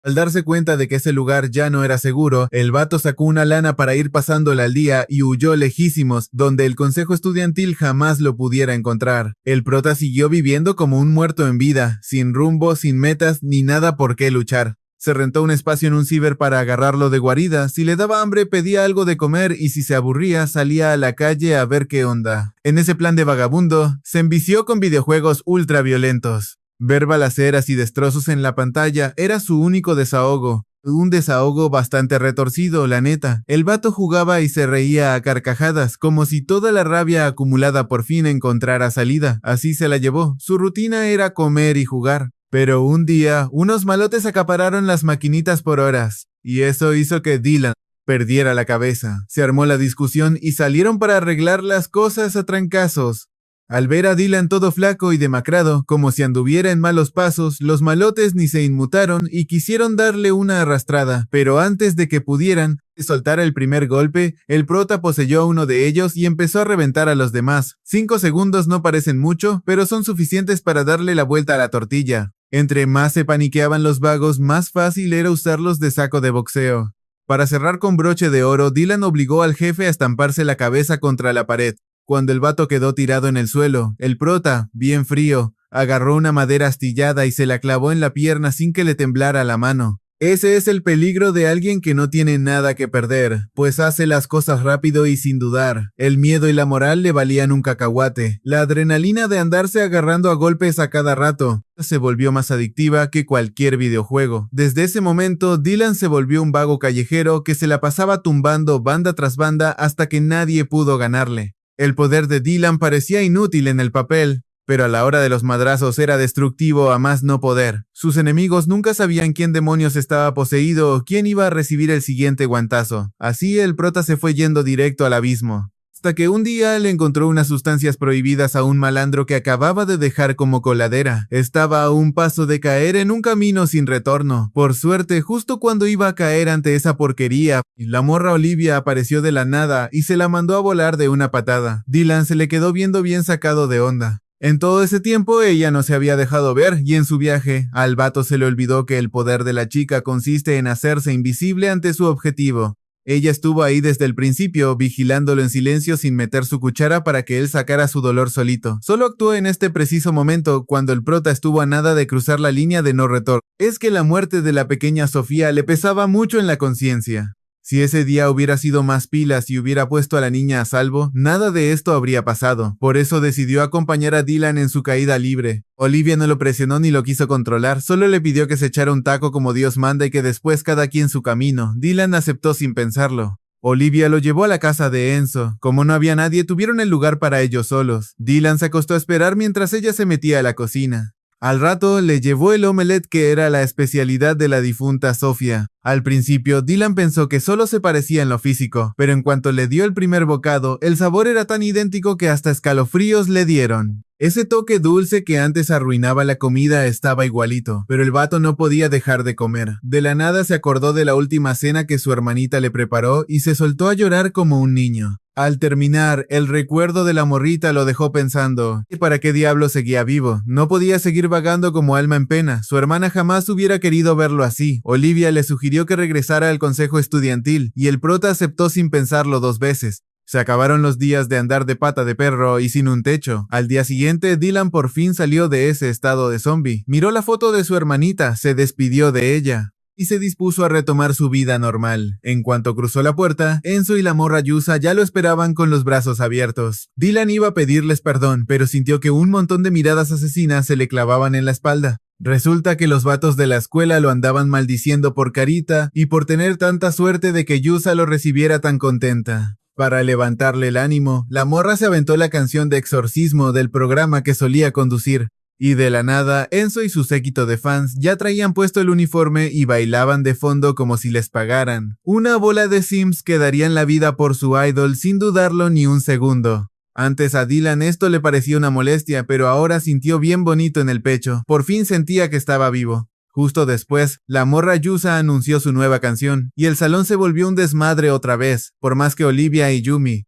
Al darse cuenta de que ese lugar ya no era seguro, el vato sacó una lana para ir pasándola al día y huyó lejísimos, donde el consejo estudiantil jamás lo pudiera encontrar. El prota siguió viviendo como un muerto en vida, sin rumbo, sin metas, ni nada por qué luchar. Se rentó un espacio en un ciber para agarrarlo de guarida. Si le daba hambre, pedía algo de comer y si se aburría, salía a la calle a ver qué onda. En ese plan de vagabundo, se envició con videojuegos ultra violentos. Ver balaceras y destrozos en la pantalla era su único desahogo. Un desahogo bastante retorcido, la neta. El vato jugaba y se reía a carcajadas, como si toda la rabia acumulada por fin encontrara salida. Así se la llevó. Su rutina era comer y jugar. Pero un día, unos malotes acapararon las maquinitas por horas, y eso hizo que Dylan perdiera la cabeza. Se armó la discusión y salieron para arreglar las cosas a trancazos. Al ver a Dylan todo flaco y demacrado, como si anduviera en malos pasos, los malotes ni se inmutaron y quisieron darle una arrastrada, pero antes de que pudieran soltar el primer golpe, el prota poseyó a uno de ellos y empezó a reventar a los demás. 5 segundos no parecen mucho, pero son suficientes para darle la vuelta a la tortilla. Entre más se paniqueaban los vagos, más fácil era usarlos de saco de boxeo. Para cerrar con broche de oro, Dylan obligó al jefe a estamparse la cabeza contra la pared. Cuando el vato quedó tirado en el suelo, el prota, bien frío, agarró una madera astillada y se la clavó en la pierna sin que le temblara la mano. Ese es el peligro de alguien que no tiene nada que perder, pues hace las cosas rápido y sin dudar. El miedo y la moral le valían un cacahuate. La adrenalina de andarse agarrando a golpes a cada rato se volvió más adictiva que cualquier videojuego. Desde ese momento, Dylan se volvió un vago callejero que se la pasaba tumbando banda tras banda hasta que nadie pudo ganarle. El poder de Dylan parecía inútil en el papel, pero a la hora de los madrazos era destructivo a más no poder. Sus enemigos nunca sabían quién demonios estaba poseído o quién iba a recibir el siguiente guantazo. Así el prota se fue yendo directo al abismo. Hasta que un día le encontró unas sustancias prohibidas a un malandro que acababa de dejar como coladera. Estaba a un paso de caer en un camino sin retorno. Por suerte, justo cuando iba a caer ante esa porquería, la morra Olivia apareció de la nada y se la mandó a volar de una patada. Dylan se le quedó viendo bien sacado de onda. En todo ese tiempo ella no se había dejado ver y en su viaje, al vato se le olvidó que el poder de la chica consiste en hacerse invisible ante su objetivo. Ella estuvo ahí desde el principio, vigilándolo en silencio sin meter su cuchara para que él sacara su dolor solito. Solo actuó en este preciso momento, cuando el prota estuvo a nada de cruzar la línea de no retorno. Es que la muerte de la pequeña Sofía le pesaba mucho en la conciencia. Si ese día hubiera sido más pilas y hubiera puesto a la niña a salvo, nada de esto habría pasado. Por eso decidió acompañar a Dylan en su caída libre. Olivia no lo presionó ni lo quiso controlar, solo le pidió que se echara un taco como Dios manda y que después cada quien su camino. Dylan aceptó sin pensarlo. Olivia lo llevó a la casa de Enzo. Como no había nadie, tuvieron el lugar para ellos solos. Dylan se acostó a esperar mientras ella se metía a la cocina. Al rato le llevó el omelette que era la especialidad de la difunta Sofía. Al principio, Dylan pensó que solo se parecía en lo físico, pero en cuanto le dio el primer bocado, el sabor era tan idéntico que hasta escalofríos le dieron. Ese toque dulce que antes arruinaba la comida estaba igualito, pero el vato no podía dejar de comer. De la nada se acordó de la última cena que su hermanita le preparó y se soltó a llorar como un niño. Al terminar, el recuerdo de la morrita lo dejó pensando, ¿para qué diablo seguía vivo? No podía seguir vagando como alma en pena. Su hermana jamás hubiera querido verlo así. Olivia le sugirió que regresara al consejo estudiantil, y el prota aceptó sin pensarlo 2 veces. Se acabaron los días de andar de pata de perro y sin un techo. Al día siguiente, Dylan por fin salió de ese estado de zombie. Miró la foto de su hermanita, se despidió de ella y se dispuso a retomar su vida normal. En cuanto cruzó la puerta, Enzo y la morra Yusa ya lo esperaban con los brazos abiertos. Dylan iba a pedirles perdón, pero sintió que un montón de miradas asesinas se le clavaban en la espalda. Resulta que los vatos de la escuela lo andaban maldiciendo por carita y por tener tanta suerte de que Yusa lo recibiera tan contenta. Para levantarle el ánimo, la morra se aventó la canción de exorcismo del programa que solía conducir. Y de la nada, Enzo y su séquito de fans ya traían puesto el uniforme y bailaban de fondo como si les pagaran. Una bola de Sims que darían la vida por su idol sin dudarlo ni un segundo. Antes a Dylan esto le parecía una molestia, pero ahora sintió bien bonito en el pecho. Por fin sentía que estaba vivo. Justo después, la morra Yusa anunció su nueva canción, y el salón se volvió un desmadre otra vez, por más que Olivia y Yumi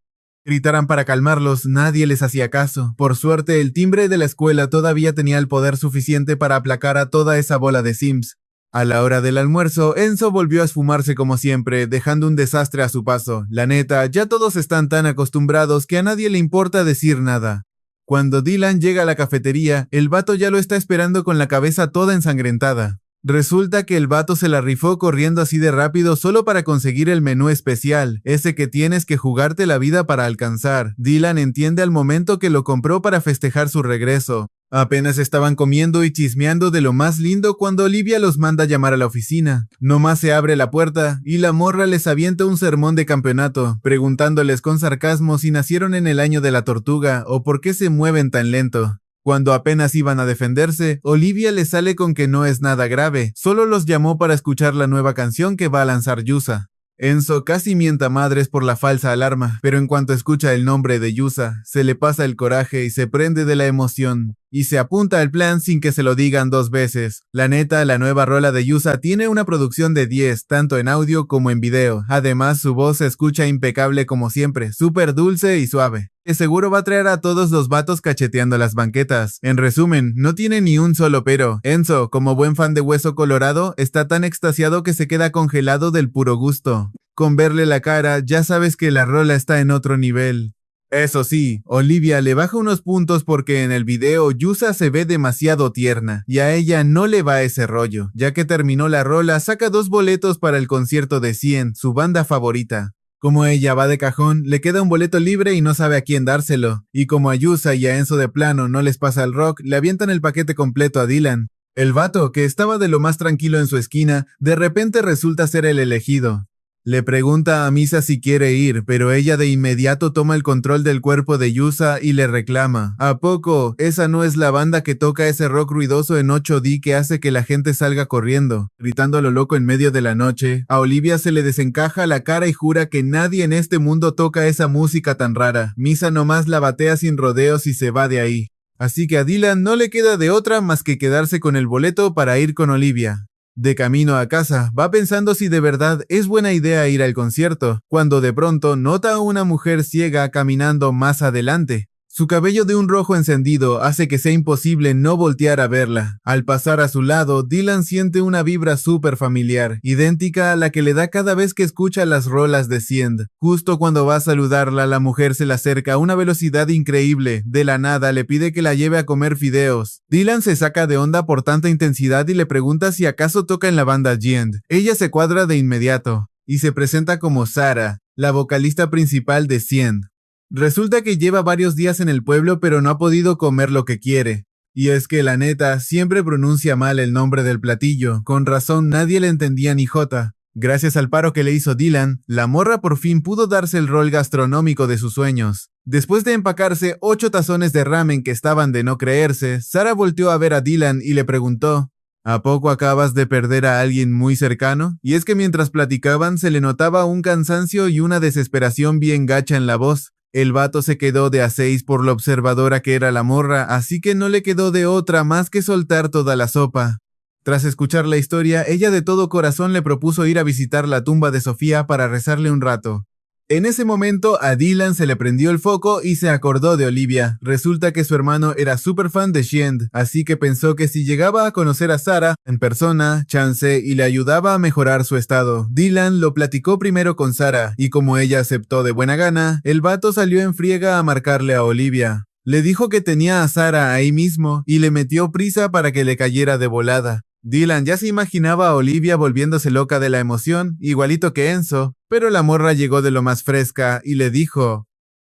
gritaran para calmarlos, nadie les hacía caso. Por suerte, el timbre de la escuela todavía tenía el poder suficiente para aplacar a toda esa bola de Sims. A la hora del almuerzo, Enzo volvió a esfumarse como siempre, dejando un desastre a su paso. La neta, ya todos están tan acostumbrados que a nadie le importa decir nada. Cuando Dylan llega a la cafetería, el vato ya lo está esperando con la cabeza toda ensangrentada. Resulta que el vato se la rifó corriendo así de rápido solo para conseguir el menú especial, ese que tienes que jugarte la vida para alcanzar. Dylan entiende al momento que lo compró para festejar su regreso. Apenas estaban comiendo y chismeando de lo más lindo cuando Olivia los manda a llamar a la oficina. Nomás se abre la puerta y la morra les avienta un sermón de campeonato, preguntándoles con sarcasmo si nacieron en el año de la tortuga o por qué se mueven tan lento. Cuando apenas iban a defenderse, Olivia les sale con que no es nada grave, solo los llamó para escuchar la nueva canción que va a lanzar Yusa. Enzo casi mienta madres por la falsa alarma, pero en cuanto escucha el nombre de Yusa, se le pasa el coraje y se prende de la emoción, y se apunta al plan sin que se lo digan dos veces. La neta, la nueva rola de Yusa tiene una producción de 10, tanto en audio como en video. Además, su voz se escucha impecable como siempre, súper dulce y suave, que seguro va a traer a todos los vatos cacheteando las banquetas. En resumen, no tiene ni un solo pero. Enzo, como buen fan de Hueso Colorado, está tan extasiado que se queda congelado del puro gusto. Con verle la cara, ya sabes que la rola está en otro nivel. Eso sí, Olivia le baja unos puntos porque en el video Yusa se ve demasiado tierna y a ella no le va ese rollo. Ya que terminó la rola, saca 2 boletos para el concierto de 100, su banda favorita. Como ella va de cajón, le queda un boleto libre y no sabe a quién dárselo. Y como a Yusa y a Enzo de plano no les pasa el rock, le avientan el paquete completo a Dylan. El vato, que estaba de lo más tranquilo en su esquina, de repente resulta ser el elegido. Le pregunta a Misa si quiere ir, pero ella de inmediato toma el control del cuerpo de Yusa y le reclama. ¿A poco? Esa no es la banda que toca ese rock ruidoso en 8D que hace que la gente salga corriendo. Gritando a lo loco en medio de la noche, a Olivia se le desencaja la cara y jura que nadie en este mundo toca esa música tan rara. Misa nomás la batea sin rodeos y se va de ahí. Así que a Dylan no le queda de otra más que quedarse con el boleto para ir con Olivia. De camino a casa, va pensando si de verdad es buena idea ir al concierto, cuando de pronto nota a una mujer ciega caminando más adelante. Su cabello de un rojo encendido hace que sea imposible no voltear a verla. Al pasar a su lado, Dylan siente una vibra súper familiar, idéntica a la que le da cada vez que escucha las rolas de Siend. Justo cuando va a saludarla, la mujer se le acerca a una velocidad increíble. De la nada le pide que la lleve a comer fideos. Dylan se saca de onda por tanta intensidad y le pregunta si acaso toca en la banda Siend. Ella se cuadra de inmediato y se presenta como Sara, la vocalista principal de Siend. Resulta que lleva varios días en el pueblo pero no ha podido comer lo que quiere. Y es que la neta siempre pronuncia mal el nombre del platillo, con razón nadie le entendía ni jota. Gracias al paro que le hizo Dylan, la morra por fin pudo darse el rol gastronómico de sus sueños. Después de empacarse 8 tazones de ramen que estaban de no creerse, Sara volteó a ver a Dylan y le preguntó: ¿a poco acabas de perder a alguien muy cercano? Y es que mientras platicaban se le notaba un cansancio y una desesperación bien gacha en la voz. El vato se quedó de a 6 por lo observadora que era la morra, así que no le quedó de otra más que soltar toda la sopa. Tras escuchar la historia, ella de todo corazón le propuso ir a visitar la tumba de Sofía para rezarle un rato. En ese momento a Dylan se le prendió el foco y se acordó de Olivia. Resulta que su hermano era súper fan de Siend, así que pensó que si llegaba a conocer a Sara en persona, chance y le ayudaba a mejorar su estado. Dylan lo platicó primero con Sara y como ella aceptó de buena gana, el vato salió en friega a marcarle a Olivia. Le dijo que tenía a Sara ahí mismo y le metió prisa para que le cayera de volada. Dylan ya se imaginaba a Olivia volviéndose loca de la emoción, igualito que Enzo, pero la morra llegó de lo más fresca y le dijo: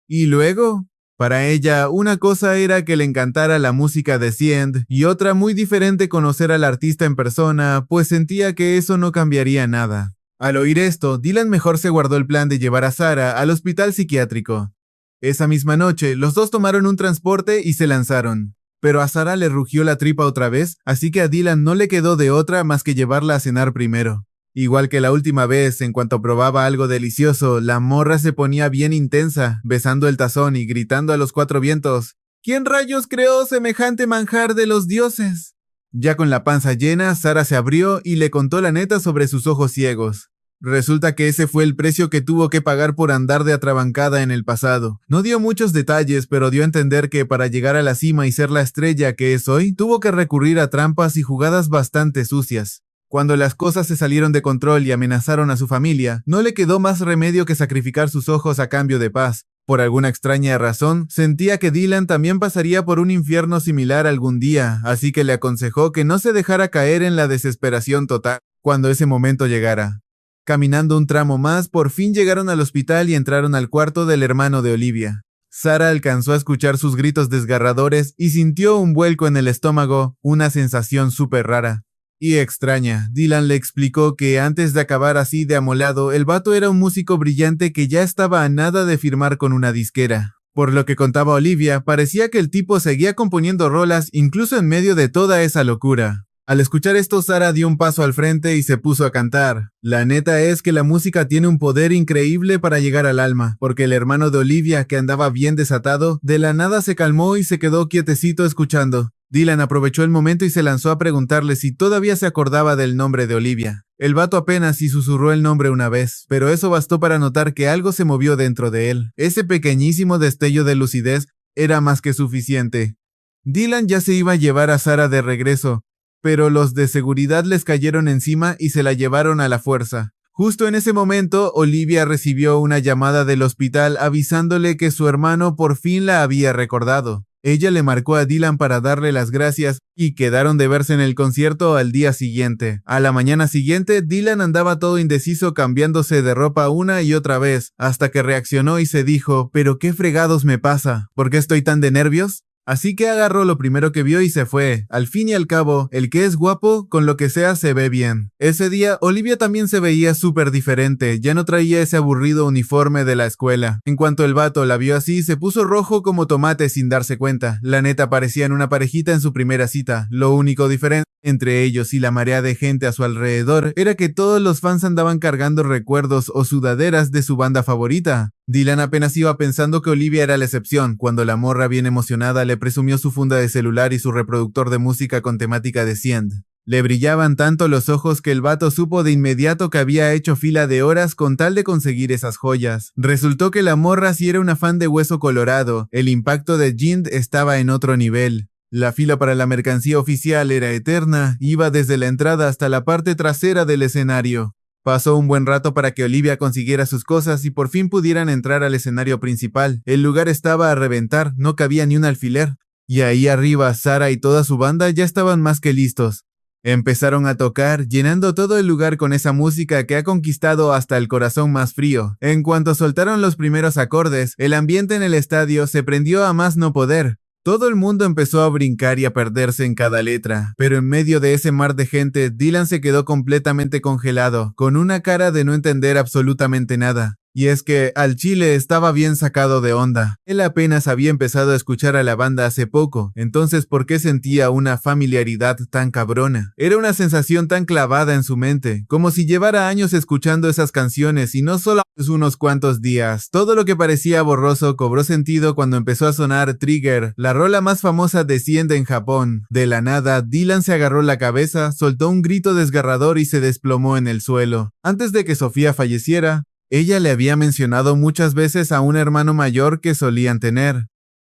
¿y luego? Para ella, una cosa era que le encantara la música de Siend y otra muy diferente conocer al artista en persona, pues sentía que eso no cambiaría nada. Al oír esto, Dylan mejor se guardó el plan de llevar a Sara al hospital psiquiátrico. Esa misma noche, los dos tomaron un transporte y se lanzaron. Pero a Sara le rugió la tripa otra vez, así que a Dylan no le quedó de otra más que llevarla a cenar primero. Igual que la última vez, en cuanto probaba algo delicioso, la morra se ponía bien intensa, besando el tazón y gritando a los 4 vientos: ¿quién rayos creó semejante manjar de los dioses? Ya con la panza llena, Sara se abrió y le contó la neta sobre sus ojos ciegos. Resulta que ese fue el precio que tuvo que pagar por andar de atrabancada en el pasado. No dio muchos detalles, pero dio a entender que para llegar a la cima y ser la estrella que es hoy, tuvo que recurrir a trampas y jugadas bastante sucias. Cuando las cosas se salieron de control y amenazaron a su familia, no le quedó más remedio que sacrificar sus ojos a cambio de paz. Por alguna extraña razón, sentía que Dylan también pasaría por un infierno similar algún día, así que le aconsejó que no se dejara caer en la desesperación total cuando ese momento llegara. Caminando un tramo más, por fin llegaron al hospital y entraron al cuarto del hermano de Olivia. Sara alcanzó a escuchar sus gritos desgarradores y sintió un vuelco en el estómago, una sensación súper rara y extraña. Dylan le explicó que antes de acabar así de amolado, el vato era un músico brillante que ya estaba a nada de firmar con una disquera. Por lo que contaba Olivia, parecía que el tipo seguía componiendo rolas incluso en medio de toda esa locura. Al escuchar esto, Sara dio un paso al frente y se puso a cantar. La neta es que la música tiene un poder increíble para llegar al alma, porque el hermano de Olivia, que andaba bien desatado, de la nada se calmó y se quedó quietecito escuchando. Dylan aprovechó el momento y se lanzó a preguntarle si todavía se acordaba del nombre de Olivia. El vato apenas sí susurró el nombre una vez, pero eso bastó para notar que algo se movió dentro de él. Ese pequeñísimo destello de lucidez era más que suficiente. Dylan ya se iba a llevar a Sara de regreso, pero los de seguridad les cayeron encima y se la llevaron a la fuerza. Justo en ese momento, Olivia recibió una llamada del hospital avisándole que su hermano por fin la había recordado. Ella le marcó a Dylan para darle las gracias y quedaron de verse en el concierto al día siguiente. A la mañana siguiente, Dylan andaba todo indeciso cambiándose de ropa una y otra vez, hasta que reaccionó y se dijo, ¿pero qué fregados me pasa? ¿Por qué estoy tan de nervios? Así que agarró lo primero que vio y se fue. Al fin y al cabo, el que es guapo, con lo que sea se ve bien. Ese día, Olivia también se veía súper diferente, ya no traía ese aburrido uniforme de la escuela. En cuanto el vato la vio así, se puso rojo como tomate sin darse cuenta. La neta parecían una parejita en su primera cita. Lo único diferente entre ellos y la marea de gente a su alrededor era que todos los fans andaban cargando recuerdos o sudaderas de su banda favorita. Dylan apenas iba pensando que Olivia era la excepción, cuando la morra bien emocionada le presumió su funda de celular y su reproductor de música con temática de Siend. Le brillaban tanto los ojos que el vato supo de inmediato que había hecho fila de horas con tal de conseguir esas joyas. Resultó que la morra sí era una fan de Hueso Colorado, el impacto de Jind estaba en otro nivel. La fila para la mercancía oficial era eterna, iba desde la entrada hasta la parte trasera del escenario. Pasó un buen rato para que Olivia consiguiera sus cosas y por fin pudieran entrar al escenario principal. El lugar estaba a reventar, no cabía ni un alfiler. Y ahí arriba, Sara y toda su banda ya estaban más que listos. Empezaron a tocar, llenando todo el lugar con esa música que ha conquistado hasta el corazón más frío. En cuanto soltaron los primeros acordes, el ambiente en el estadio se prendió a más no poder. Todo el mundo empezó a brincar y a perderse en cada letra, pero en medio de ese mar de gente, Dylan se quedó completamente congelado, con una cara de no entender absolutamente nada. Y es que al chile estaba bien sacado de onda. Él apenas había empezado a escuchar a la banda hace poco, entonces ¿por qué sentía una familiaridad tan cabrona? Era una sensación tan clavada en su mente, como si llevara años escuchando esas canciones y no solo unos cuantos días. Todo lo que parecía borroso cobró sentido cuando empezó a sonar Trigger, la rola más famosa de Siend en Japón. De la nada, Dylan se agarró la cabeza, soltó un grito desgarrador y se desplomó en el suelo. Antes de que Sofía falleciera, ella le había mencionado muchas veces a un hermano mayor que solían tener.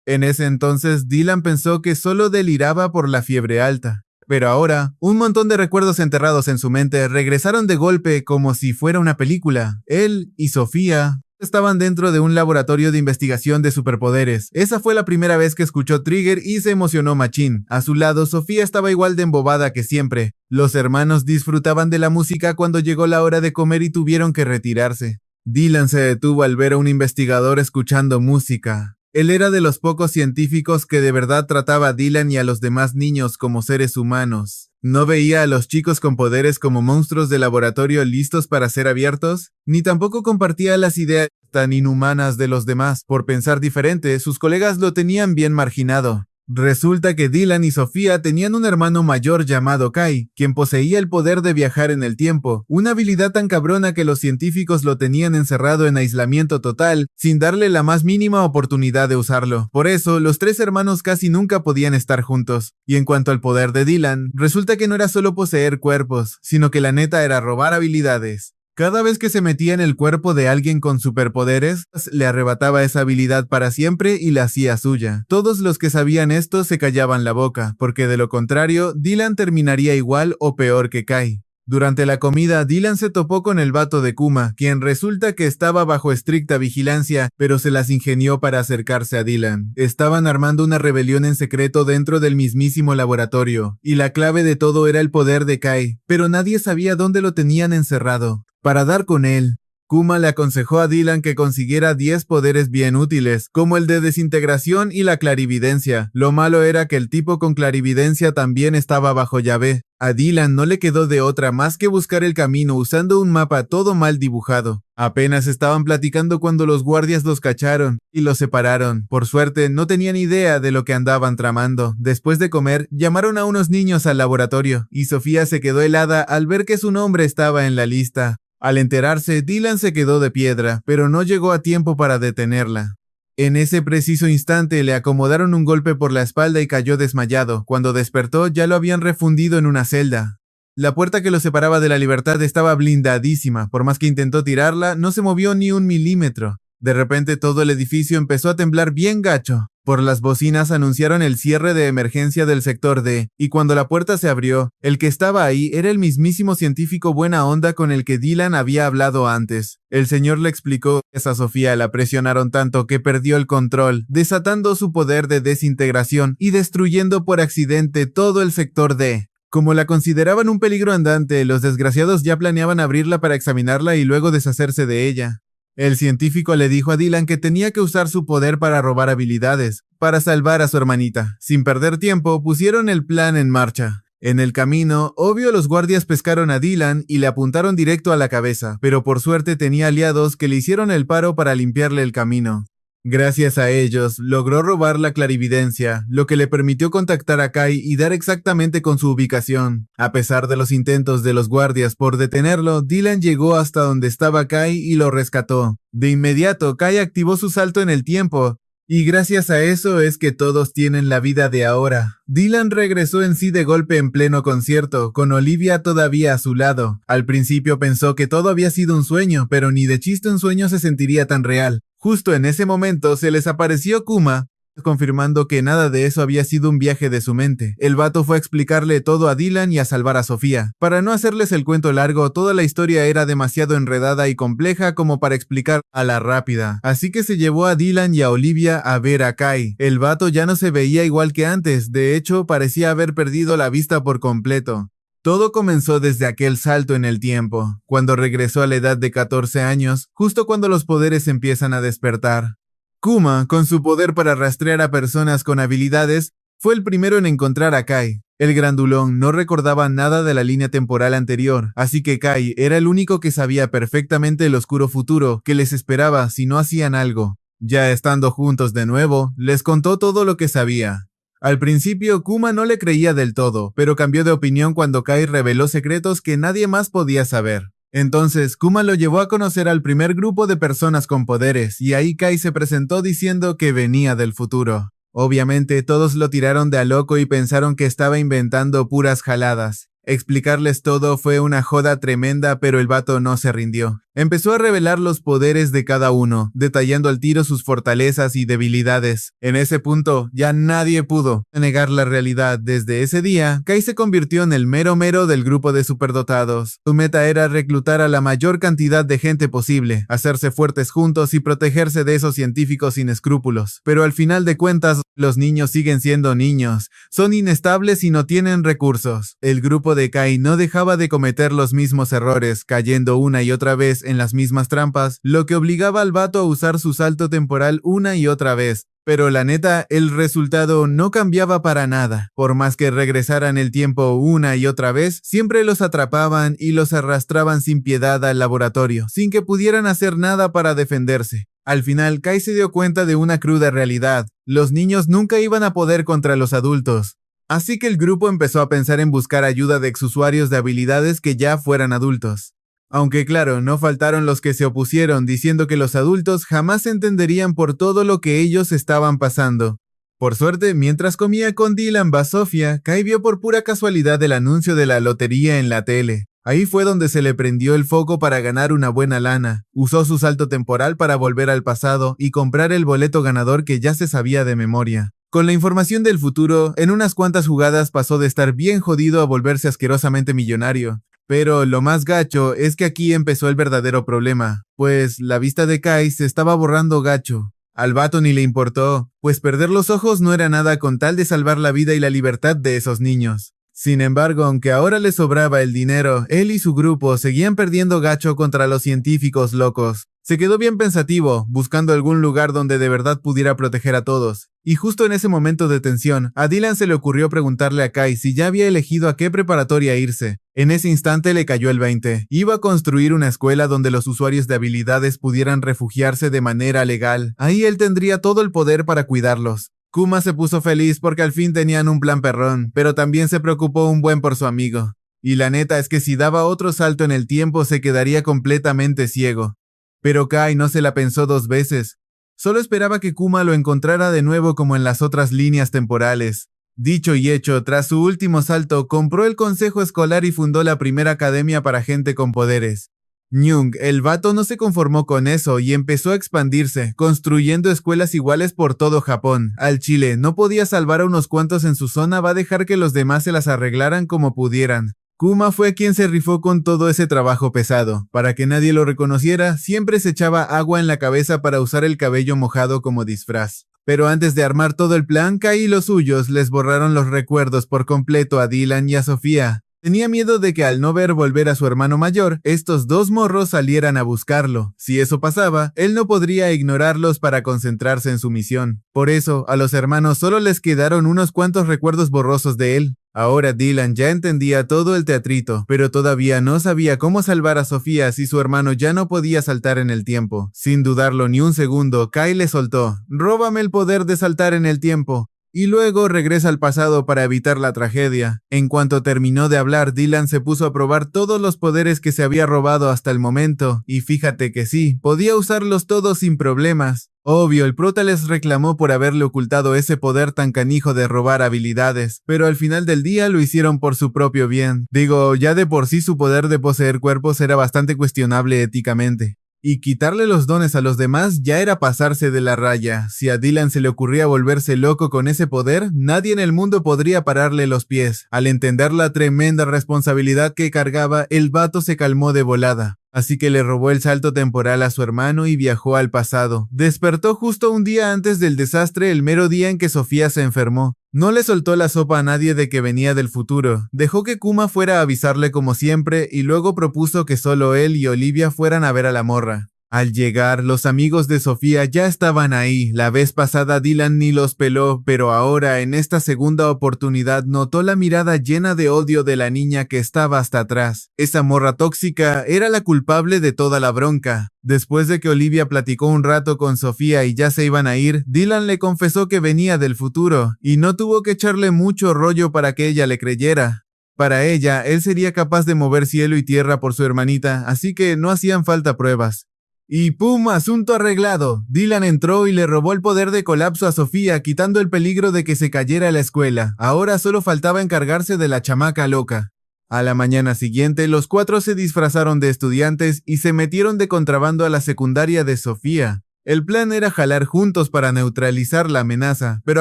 En ese entonces, Dylan pensó que solo deliraba por la fiebre alta. Pero ahora, un montón de recuerdos enterrados en su mente regresaron de golpe como si fuera una película. Él y Sofía estaban dentro de un laboratorio de investigación de superpoderes. Esa fue la primera vez que escuchó Trigger y se emocionó machín. A su lado, Sofía estaba igual de embobada que siempre. Los hermanos disfrutaban de la música cuando llegó la hora de comer y tuvieron que retirarse. Dylan se detuvo al ver a un investigador escuchando música. Él era de los pocos científicos que de verdad trataba a Dylan y a los demás niños como seres humanos. No veía a los chicos con poderes como monstruos de laboratorio listos para ser abiertos, ni tampoco compartía las ideas tan inhumanas de los demás. Por pensar diferente, sus colegas lo tenían bien marginado. Resulta que Dylan y Sofía tenían un hermano mayor llamado Kai, quien poseía el poder de viajar en el tiempo, una habilidad tan cabrona que los científicos lo tenían encerrado en aislamiento total, sin darle la más mínima oportunidad de usarlo. Por eso, los tres hermanos casi nunca podían estar juntos. Y en cuanto al poder de Dylan, resulta que no era solo poseer cuerpos, sino que la neta era robar habilidades. Cada vez que se metía en el cuerpo de alguien con superpoderes, le arrebataba esa habilidad para siempre y la hacía suya. Todos los que sabían esto se callaban la boca, porque de lo contrario, Dylan terminaría igual o peor que Kai. Durante la comida, Dylan se topó con el vato de Kuma, quien resulta que estaba bajo estricta vigilancia, pero se las ingenió para acercarse a Dylan. Estaban armando una rebelión en secreto dentro del mismísimo laboratorio, y la clave de todo era el poder de Kai, pero nadie sabía dónde lo tenían encerrado. Para dar con él, Kuma le aconsejó a Dylan que consiguiera 10 poderes bien útiles, como el de desintegración y la clarividencia. Lo malo era que el tipo con clarividencia también estaba bajo llave. A Dylan no le quedó de otra más que buscar el camino usando un mapa todo mal dibujado. Apenas estaban platicando cuando los guardias los cacharon y los separaron. Por suerte, no tenían idea de lo que andaban tramando. Después de comer, llamaron a unos niños al laboratorio, y Sofía se quedó helada al ver que su nombre estaba en la lista. Al enterarse, Dylan se quedó de piedra, pero no llegó a tiempo para detenerla. En ese preciso instante le acomodaron un golpe por la espalda y cayó desmayado. Cuando despertó, ya lo habían refundido en una celda. La puerta que lo separaba de la libertad estaba blindadísima. Por más que intentó tirarla, no se movió ni un milímetro. De repente todo el edificio empezó a temblar bien gacho. Por las bocinas anunciaron el cierre de emergencia del sector D, y cuando la puerta se abrió, el que estaba ahí era el mismísimo científico buena onda con el que Dylan había hablado antes. El señor le explicó que a Sofía la presionaron tanto que perdió el control, desatando su poder de desintegración y destruyendo por accidente todo el sector D. Como la consideraban un peligro andante, los desgraciados ya planeaban abrirla para examinarla y luego deshacerse de ella. El científico le dijo a Dylan que tenía que usar su poder para robar habilidades, para salvar a su hermanita. Sin perder tiempo, pusieron el plan en marcha. En el camino, obvio, los guardias pescaron a Dylan y le apuntaron directo a la cabeza, pero por suerte tenía aliados que le hicieron el paro para limpiarle el camino. Gracias a ellos, logró robar la clarividencia, lo que le permitió contactar a Kai y dar exactamente con su ubicación. A pesar de los intentos de los guardias por detenerlo, Dylan llegó hasta donde estaba Kai y lo rescató. De inmediato, Kai activó su salto en el tiempo, y gracias a eso es que todos tienen la vida de ahora. Dylan regresó en sí de golpe en pleno concierto, con Olivia todavía a su lado. Al principio pensó que todo había sido un sueño, pero ni de chiste un sueño se sentiría tan real. Justo en ese momento se les apareció Kuma, confirmando que nada de eso había sido un viaje de su mente. El vato fue a explicarle todo a Dylan y a salvar a Sofía. Para no hacerles el cuento largo, toda la historia era demasiado enredada y compleja como para explicar a la rápida. Así que se llevó a Dylan y a Olivia a ver a Kai. El vato ya no se veía igual que antes, de hecho parecía haber perdido la vista por completo. Todo comenzó desde aquel salto en el tiempo, cuando regresó a la edad de 14 años, justo cuando los poderes empiezan a despertar. Kuma, con su poder para rastrear a personas con habilidades, fue el primero en encontrar a Kai. El grandulón no recordaba nada de la línea temporal anterior, así que Kai era el único que sabía perfectamente el oscuro futuro que les esperaba si no hacían algo. Ya estando juntos de nuevo, les contó todo lo que sabía. Al principio, Kuma no le creía del todo, pero cambió de opinión cuando Kai reveló secretos que nadie más podía saber. Entonces, Kuma lo llevó a conocer al primer grupo de personas con poderes, y ahí Kai se presentó diciendo que venía del futuro. Obviamente, todos lo tiraron de a loco y pensaron que estaba inventando puras jaladas. Explicarles todo fue una joda tremenda, pero el vato no se rindió. Empezó a revelar los poderes de cada uno, detallando al tiro sus fortalezas y debilidades. En ese punto, ya nadie pudo negar la realidad. Desde ese día, Kai se convirtió en el mero mero del grupo de superdotados. Su meta era reclutar a la mayor cantidad de gente posible, hacerse fuertes juntos y protegerse de esos científicos sin escrúpulos. Pero al final de cuentas, los niños siguen siendo niños. Son inestables y no tienen recursos. El grupo de Kai no dejaba de cometer los mismos errores, cayendo una y otra vez en las mismas trampas, lo que obligaba al vato a usar su salto temporal una y otra vez. Pero la neta, el resultado no cambiaba para nada. Por más que regresaran el tiempo una y otra vez, siempre los atrapaban y los arrastraban sin piedad al laboratorio, sin que pudieran hacer nada para defenderse. Al final, Kai se dio cuenta de una cruda realidad. Los niños nunca iban a poder contra los adultos. Así que el grupo empezó a pensar en buscar ayuda de exusuarios de habilidades que ya fueran adultos. Aunque claro, no faltaron los que se opusieron diciendo que los adultos jamás entenderían por todo lo que ellos estaban pasando. Por suerte, mientras comía con Dylan Basofia, Kai vio por pura casualidad el anuncio de la lotería en la tele. Ahí fue donde se le prendió el foco para ganar una buena lana. Usó su salto temporal para volver al pasado y comprar el boleto ganador que ya se sabía de memoria. Con la información del futuro, en unas cuantas jugadas pasó de estar bien jodido a volverse asquerosamente millonario. Pero lo más gacho es que aquí empezó el verdadero problema, pues la vista de Kai se estaba borrando gacho. Al vato ni le importó, pues perder los ojos no era nada con tal de salvar la vida y la libertad de esos niños. Sin embargo, aunque ahora le sobraba el dinero, él y su grupo seguían perdiendo gacho contra los científicos locos. Se quedó bien pensativo, buscando algún lugar donde de verdad pudiera proteger a todos. Y justo en ese momento de tensión, a Dylan se le ocurrió preguntarle a Kai si ya había elegido a qué preparatoria irse. En ese instante le cayó el 20. Iba a construir una escuela donde los usuarios de habilidades pudieran refugiarse de manera legal. Ahí él tendría todo el poder para cuidarlos. Kuma se puso feliz porque al fin tenían un plan perrón, pero también se preocupó un buen por su amigo. Y la neta es que si daba otro salto en el tiempo se quedaría completamente ciego. Pero Kai no se la pensó dos veces. Solo esperaba que Kuma lo encontrara de nuevo como en las otras líneas temporales. Dicho y hecho, tras su último salto, compró el consejo escolar y fundó la primera academia para gente con poderes. Nyung, el vato no se conformó con eso y empezó a expandirse, construyendo escuelas iguales por todo Japón. Al chile, no podía salvar a unos cuantos en su zona, va a dejar que los demás se las arreglaran como pudieran. Kuma fue quien se rifó con todo ese trabajo pesado. Para que nadie lo reconociera, siempre se echaba agua en la cabeza para usar el cabello mojado como disfraz. Pero antes de armar todo el plan, Kai y los suyos les borraron los recuerdos por completo a Dylan y a Sofía. Tenía miedo de que al no ver volver a su hermano mayor, estos dos morros salieran a buscarlo. Si eso pasaba, él no podría ignorarlos para concentrarse en su misión. Por eso, a los hermanos solo les quedaron unos cuantos recuerdos borrosos de él. Ahora Dylan ya entendía todo el teatrito, pero todavía no sabía cómo salvar a Sofía si su hermano ya no podía saltar en el tiempo. Sin dudarlo ni un segundo, Kai le soltó: «Róbame el poder de saltar en el tiempo». Y luego regresa al pasado para evitar la tragedia. En cuanto terminó de hablar, Dylan se puso a probar todos los poderes que se había robado hasta el momento, y fíjate que sí, podía usarlos todos sin problemas. Obvio, el prota les reclamó por haberle ocultado ese poder tan canijo de robar habilidades, pero al final del día lo hicieron por su propio bien. Digo, ya de por sí su poder de poseer cuerpos era bastante cuestionable éticamente. Y quitarle los dones a los demás ya era pasarse de la raya. Si a Dylan se le ocurría volverse loco con ese poder, nadie en el mundo podría pararle los pies. Al entender la tremenda responsabilidad que cargaba, el vato se calmó de volada. Así que le robó el salto temporal a su hermano y viajó al pasado. Despertó justo un día antes del desastre, el mero día en que Sofía se enfermó. No le soltó la sopa a nadie de que venía del futuro. Dejó que Kuma fuera a avisarle como siempre y luego propuso que solo él y Olivia fueran a ver a la morra. Al llegar, los amigos de Sofía ya estaban ahí. La vez pasada Dylan ni los peló, pero ahora, en esta segunda oportunidad, notó la mirada llena de odio de la niña que estaba hasta atrás. Esa morra tóxica era la culpable de toda la bronca. Después de que Olivia platicó un rato con Sofía y ya se iban a ir, Dylan le confesó que venía del futuro, y no tuvo que echarle mucho rollo para que ella le creyera. Para ella, él sería capaz de mover cielo y tierra por su hermanita, así que no hacían falta pruebas. Y ¡pum! Asunto arreglado. Dylan entró y le robó el poder de colapso a Sofía, quitando el peligro de que se cayera la escuela. Ahora solo faltaba encargarse de la chamaca loca. A la mañana siguiente, los cuatro se disfrazaron de estudiantes y se metieron de contrabando a la secundaria de Sofía. El plan era jalar juntos para neutralizar la amenaza, pero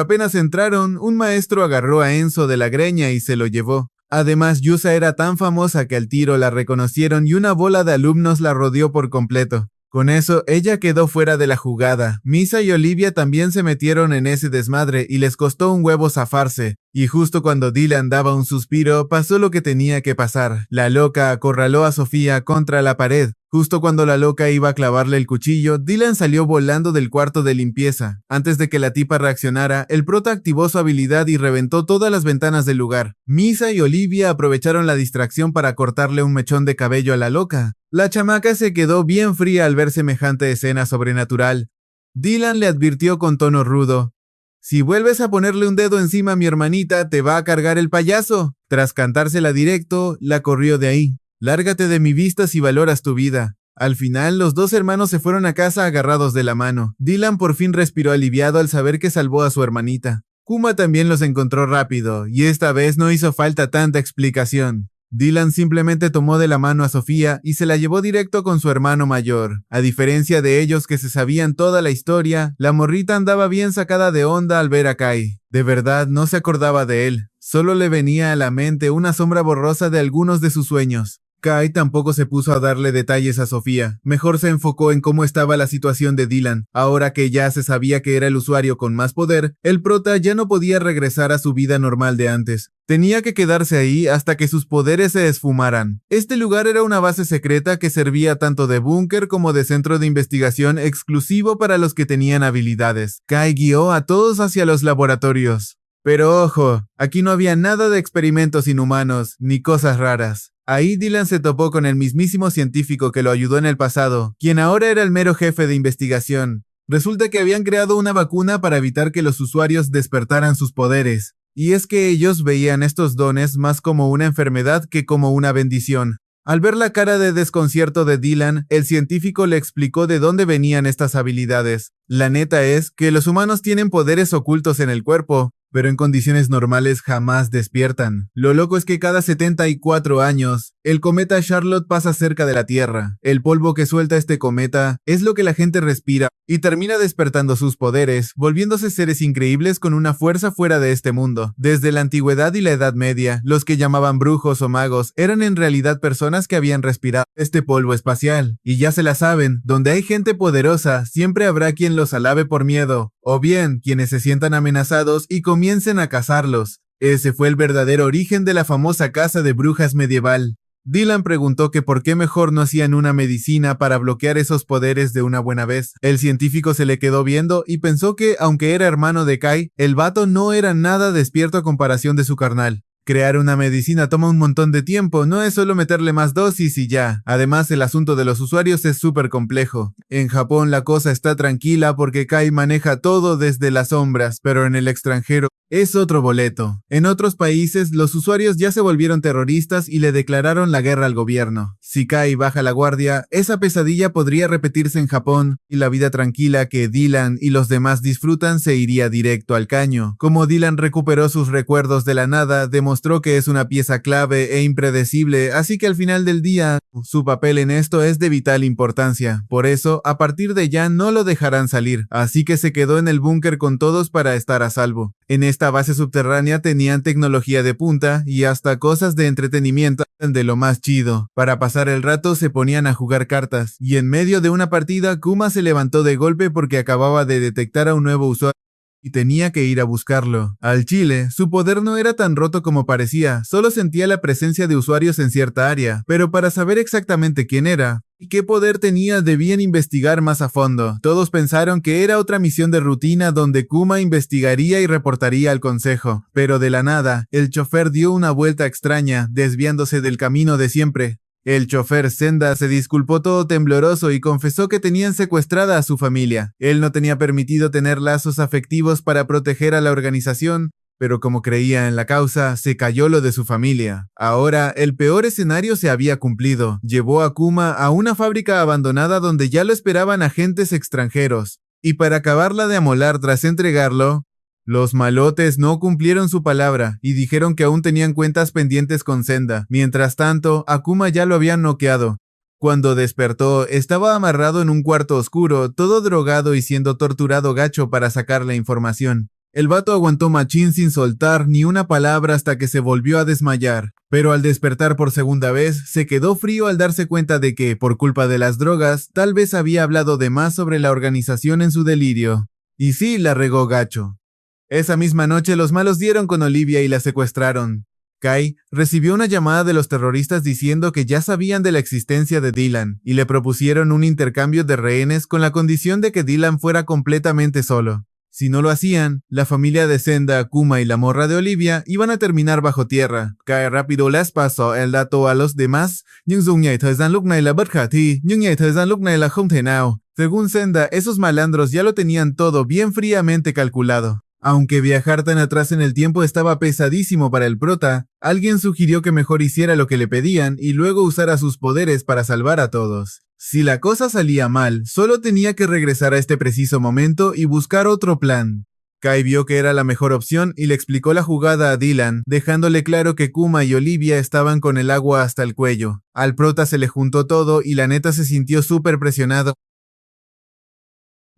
apenas entraron, un maestro agarró a Enzo de la greña y se lo llevó. Además, Yusa era tan famosa que al tiro la reconocieron y una bola de alumnos la rodeó por completo. Con eso, ella quedó fuera de la jugada. Misa y Olivia también se metieron en ese desmadre y les costó un huevo zafarse. Y justo cuando Dylan daba un suspiro, pasó lo que tenía que pasar. La loca acorraló a Sofía contra la pared. Justo cuando la loca iba a clavarle el cuchillo, Dylan salió volando del cuarto de limpieza. Antes de que la tipa reaccionara, el prota activó su habilidad y reventó todas las ventanas del lugar. Misa y Olivia aprovecharon la distracción para cortarle un mechón de cabello a la loca. La chamaca se quedó bien fría al ver semejante escena sobrenatural. Dylan le advirtió con tono rudo: «Si vuelves a ponerle un dedo encima a mi hermanita, te va a cargar el payaso». Tras cantársela directo, la corrió de ahí. «Lárgate de mi vista si valoras tu vida». Al final, los dos hermanos se fueron a casa agarrados de la mano. Dylan por fin respiró aliviado al saber que salvó a su hermanita. Kuma también los encontró rápido, y esta vez no hizo falta tanta explicación. Dylan simplemente tomó de la mano a Sofía y se la llevó directo con su hermano mayor. A diferencia de ellos que se sabían toda la historia, la morrita andaba bien sacada de onda al ver a Kai. De verdad no se acordaba de él, solo le venía a la mente una sombra borrosa de algunos de sus sueños. Kai tampoco se puso a darle detalles a Sofía, mejor se enfocó en cómo estaba la situación de Dylan. Ahora que ya se sabía que era el usuario con más poder, el prota ya no podía regresar a su vida normal de antes. Tenía que quedarse ahí hasta que sus poderes se esfumaran. Este lugar era una base secreta que servía tanto de búnker como de centro de investigación exclusivo para los que tenían habilidades. Kai guió a todos hacia los laboratorios. Pero ojo, aquí no había nada de experimentos inhumanos ni cosas raras. Ahí Dylan se topó con el mismísimo científico que lo ayudó en el pasado, quien ahora era el mero jefe de investigación. Resulta que habían creado una vacuna para evitar que los usuarios despertaran sus poderes. Y es que ellos veían estos dones más como una enfermedad que como una bendición. Al ver la cara de desconcierto de Dylan, el científico le explicó de dónde venían estas habilidades. La neta es que los humanos tienen poderes ocultos en el cuerpo, pero en condiciones normales jamás despiertan. Lo loco es que cada 74 años, el cometa Charlotte pasa cerca de la Tierra. El polvo que suelta este cometa es lo que la gente respira y termina despertando sus poderes, volviéndose seres increíbles con una fuerza fuera de este mundo. Desde la antigüedad y la Edad Media, los que llamaban brujos o magos eran en realidad personas que habían respirado este polvo espacial. Y ya se la saben, donde hay gente poderosa, siempre habrá quien los alabe por miedo, o bien quienes se sientan amenazados y comiencen a cazarlos. Ese fue el verdadero origen de la famosa casa de brujas medieval. Dylan preguntó que por qué mejor no hacían una medicina para bloquear esos poderes de una buena vez. El científico se le quedó viendo y pensó que, aunque era hermano de Kai, el vato no era nada despierto a comparación de su carnal. Crear una medicina toma un montón de tiempo, no es solo meterle más dosis y ya. Además, el asunto de los usuarios es súper complejo. En Japón la cosa está tranquila porque Kai maneja todo desde las sombras, pero en el extranjero es otro boleto. En otros países, los usuarios ya se volvieron terroristas y le declararon la guerra al gobierno. Si Kai baja la guardia, esa pesadilla podría repetirse en Japón y la vida tranquila que Dylan y los demás disfrutan se iría directo al caño. Como Dylan recuperó sus recuerdos de la nada, demostró que es una pieza clave e impredecible, así que al final del día, su papel en esto es de vital importancia. Por eso, a partir de ya no lo dejarán salir, así que se quedó en el búnker con todos para estar a salvo. En esta base subterránea tenían tecnología de punta y hasta cosas de entretenimiento de lo más chido. Para pasar el rato se ponían a jugar cartas, y en medio de una partida Kuma se levantó de golpe porque acababa de detectar a un nuevo usuario y tenía que ir a buscarlo. Al chile, su poder no era tan roto como parecía, solo sentía la presencia de usuarios en cierta área, pero para saber exactamente quién era y qué poder tenía debían investigar más a fondo. Todos pensaron que era otra misión de rutina donde Kuma investigaría y reportaría al consejo, pero de la nada, el chofer dio una vuelta extraña, desviándose del camino de siempre. El chofer Senda se disculpó todo tembloroso y confesó que tenían secuestrada a su familia. Él no tenía permitido tener lazos afectivos para proteger a la organización, pero como creía en la causa, se cayó lo de su familia. Ahora, el peor escenario se había cumplido. Llevó a Kuma a una fábrica abandonada donde ya lo esperaban agentes extranjeros. Y para acabarla de amolar tras entregarlo, los malotes no cumplieron su palabra y dijeron que aún tenían cuentas pendientes con Senda. Mientras tanto, a Kuma ya lo habían noqueado. Cuando despertó, estaba amarrado en un cuarto oscuro, todo drogado y siendo torturado gacho para sacar la información. El vato aguantó machín sin soltar ni una palabra hasta que se volvió a desmayar. Pero al despertar por segunda vez, se quedó frío al darse cuenta de que, por culpa de las drogas, tal vez había hablado de más sobre la organización en su delirio. Y sí, la regó gacho. Esa misma noche los malos dieron con Olivia y la secuestraron. Kai recibió una llamada de los terroristas diciendo que ya sabían de la existencia de Dylan y le propusieron un intercambio de rehenes con la condición de que Dylan fuera completamente solo. Si no lo hacían, la familia de Senda, Kuma y la morra de Olivia iban a terminar bajo tierra. Kai rápido les pasó el dato a los demás, nhưng dùng nhảy thời gian lúc này là bất khả thi, nhưng nhảy thời gian lúc này là không thể nào. Según Senda, esos malandros ya lo tenían todo bien fríamente calculado. Aunque viajar tan atrás en el tiempo estaba pesadísimo para el prota, alguien sugirió que mejor hiciera lo que le pedían y luego usara sus poderes para salvar a todos. Si la cosa salía mal, solo tenía que regresar a este preciso momento y buscar otro plan. Kai vio que era la mejor opción y le explicó la jugada a Dylan, dejándole claro que Kuma y Olivia estaban con el agua hasta el cuello. Al prota se le juntó todo y la neta se sintió súper presionado.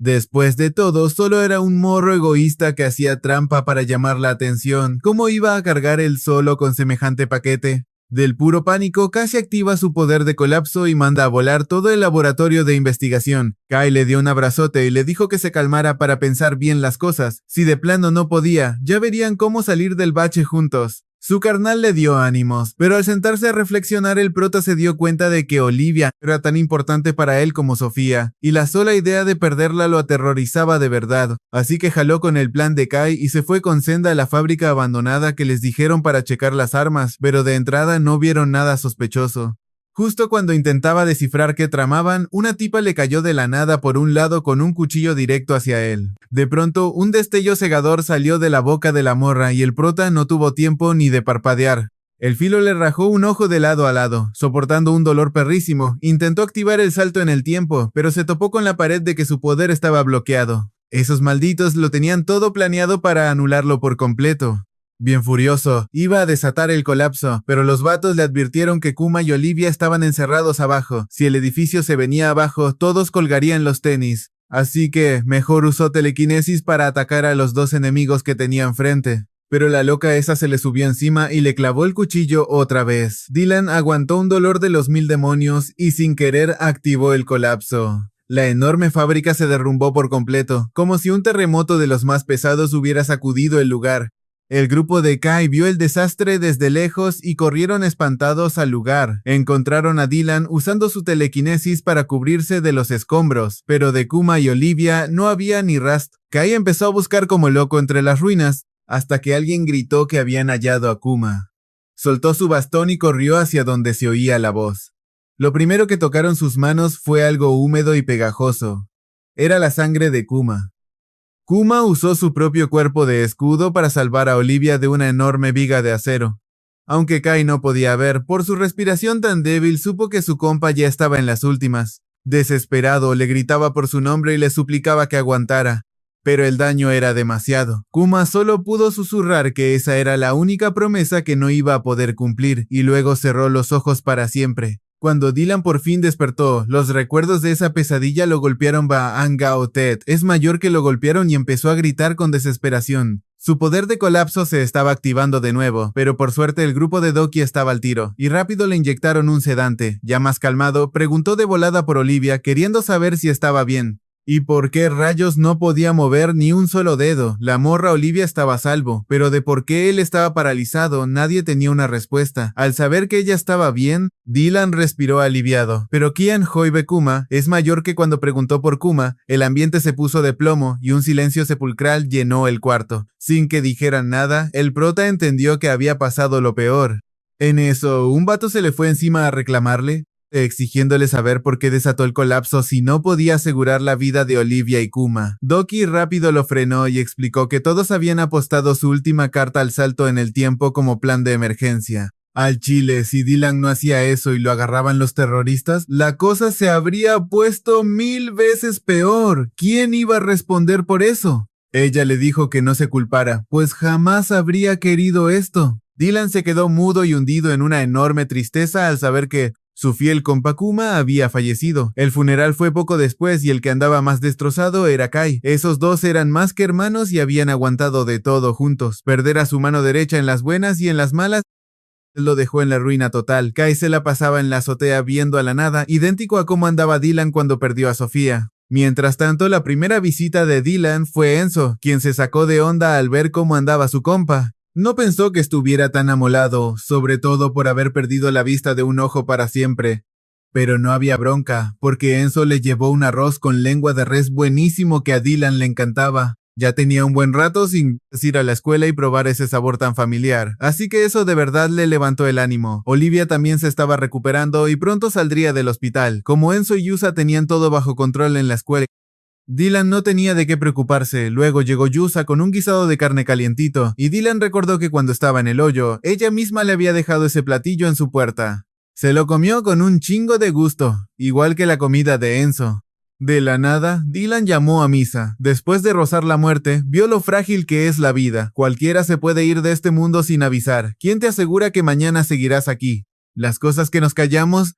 Después de todo, solo era un morro egoísta que hacía trampa para llamar la atención. ¿Cómo iba a cargar él solo con semejante paquete? Del puro pánico, casi activa su poder de colapso y manda a volar todo el laboratorio de investigación. Kai le dio un abrazote y le dijo que se calmara para pensar bien las cosas. Si de plano no podía, ya verían cómo salir del bache juntos. Su carnal le dio ánimos, pero al sentarse a reflexionar el prota se dio cuenta de que Olivia era tan importante para él como Sofía, y la sola idea de perderla lo aterrorizaba de verdad. Así que jaló con el plan de Kai y se fue con Senda a la fábrica abandonada que les dijeron para checar las armas, pero de entrada no vieron nada sospechoso. Justo cuando intentaba descifrar qué tramaban, una tipa le cayó de la nada por un lado con un cuchillo directo hacia él. De pronto, un destello cegador salió de la boca de la morra y el prota no tuvo tiempo ni de parpadear. El filo le rajó un ojo de lado a lado, soportando un dolor perrísimo. Intentó activar el salto en el tiempo, pero se topó con la pared de que su poder estaba bloqueado. Esos malditos lo tenían todo planeado para anularlo por completo. Bien furioso, iba a desatar el colapso, pero los vatos le advirtieron que Kuma y Olivia estaban encerrados abajo. Si el edificio se venía abajo, todos colgarían los tenis. Así que mejor usó telequinesis para atacar a los dos enemigos que tenía enfrente. Pero la loca esa se le subió encima y le clavó el cuchillo otra vez. Dylan aguantó un dolor de los 1000 demonios y sin querer activó el colapso. La enorme fábrica se derrumbó por completo, como si un terremoto de los más pesados hubiera sacudido el lugar. El grupo de Kai vio el desastre desde lejos y corrieron espantados al lugar. Encontraron a Dylan usando su telequinesis para cubrirse de los escombros, pero de Kuma y Olivia no había ni rastro. Kai empezó a buscar como loco entre las ruinas, hasta que alguien gritó que habían hallado a Kuma. Soltó su bastón y corrió hacia donde se oía la voz. Lo primero que tocaron sus manos fue algo húmedo y pegajoso. Era la sangre de Kuma. Kuma usó su propio cuerpo de escudo para salvar a Olivia de una enorme viga de acero. Aunque Kai no podía ver, por su respiración tan débil supo que su compa ya estaba en las últimas. Desesperado, le gritaba por su nombre y le suplicaba que aguantara. Pero el daño era demasiado. Kuma solo pudo susurrar que esa era la única promesa que no iba a poder cumplir, y luego cerró los ojos para siempre. Cuando Dylan por fin despertó, los recuerdos de esa pesadilla lo golpearon. Tet es mayor que lo golpearon y empezó a gritar con desesperación. Su poder de colapso se estaba activando de nuevo, pero por suerte el grupo de Doki estaba al tiro, y rápido le inyectaron un sedante. Ya más calmado, preguntó de volada por Olivia, queriendo saber si estaba bien. ¿Y por qué rayos no podía mover ni un solo dedo? La morra Olivia estaba a salvo, pero de por qué él estaba paralizado nadie tenía una respuesta. Al saber que ella estaba bien, Dylan respiró aliviado. Pero Kian Hoibe Kuma es mayor que cuando preguntó por Kuma, el ambiente se puso de plomo y un silencio sepulcral llenó el cuarto. Sin que dijeran nada, el prota entendió que había pasado lo peor. En eso, un vato se le fue encima a reclamarle, exigiéndole saber por qué desató el colapso si no podía asegurar la vida de Olivia y Kuma. Doki rápido lo frenó y explicó que todos habían apostado su última carta al salto en el tiempo como plan de emergencia. Al chile, si Dylan no hacía eso y lo agarraban los terroristas, la cosa se habría puesto 1000 veces peor. ¿Quién iba a responder por eso? Ella le dijo que no se culpara, pues jamás habría querido esto. Dylan se quedó mudo y hundido en una enorme tristeza al saber que su fiel compa Kuma había fallecido. El funeral fue poco después y el que andaba más destrozado era Kai. Esos dos eran más que hermanos y habían aguantado de todo juntos. Perder a su mano derecha en las buenas y en las malas lo dejó en la ruina total. Kai se la pasaba en la azotea viendo a la nada, idéntico a cómo andaba Dylan cuando perdió a Sofía. Mientras tanto, la primera visita de Dylan fue Enzo, quien se sacó de onda al ver cómo andaba su compa. No pensó que estuviera tan amolado, sobre todo por haber perdido la vista de un ojo para siempre. Pero no había bronca, porque Enzo le llevó un arroz con lengua de res buenísimo que a Dylan le encantaba. Ya tenía un buen rato sin ir a la escuela y probar ese sabor tan familiar, así que eso de verdad le levantó el ánimo. Olivia también se estaba recuperando y pronto saldría del hospital. Como Enzo y Yusa tenían todo bajo control en la escuela, Dylan no tenía de qué preocuparse. Luego llegó Yusa con un guisado de carne calientito, y Dylan recordó que cuando estaba en el hoyo, ella misma le había dejado ese platillo en su puerta. Se lo comió con un chingo de gusto, igual que la comida de Enzo. De la nada, Dylan llamó a misa. Después de rozar la muerte, vio lo frágil que es la vida. Cualquiera se puede ir de este mundo sin avisar. ¿Quién te asegura que mañana seguirás aquí? Las cosas que nos callamos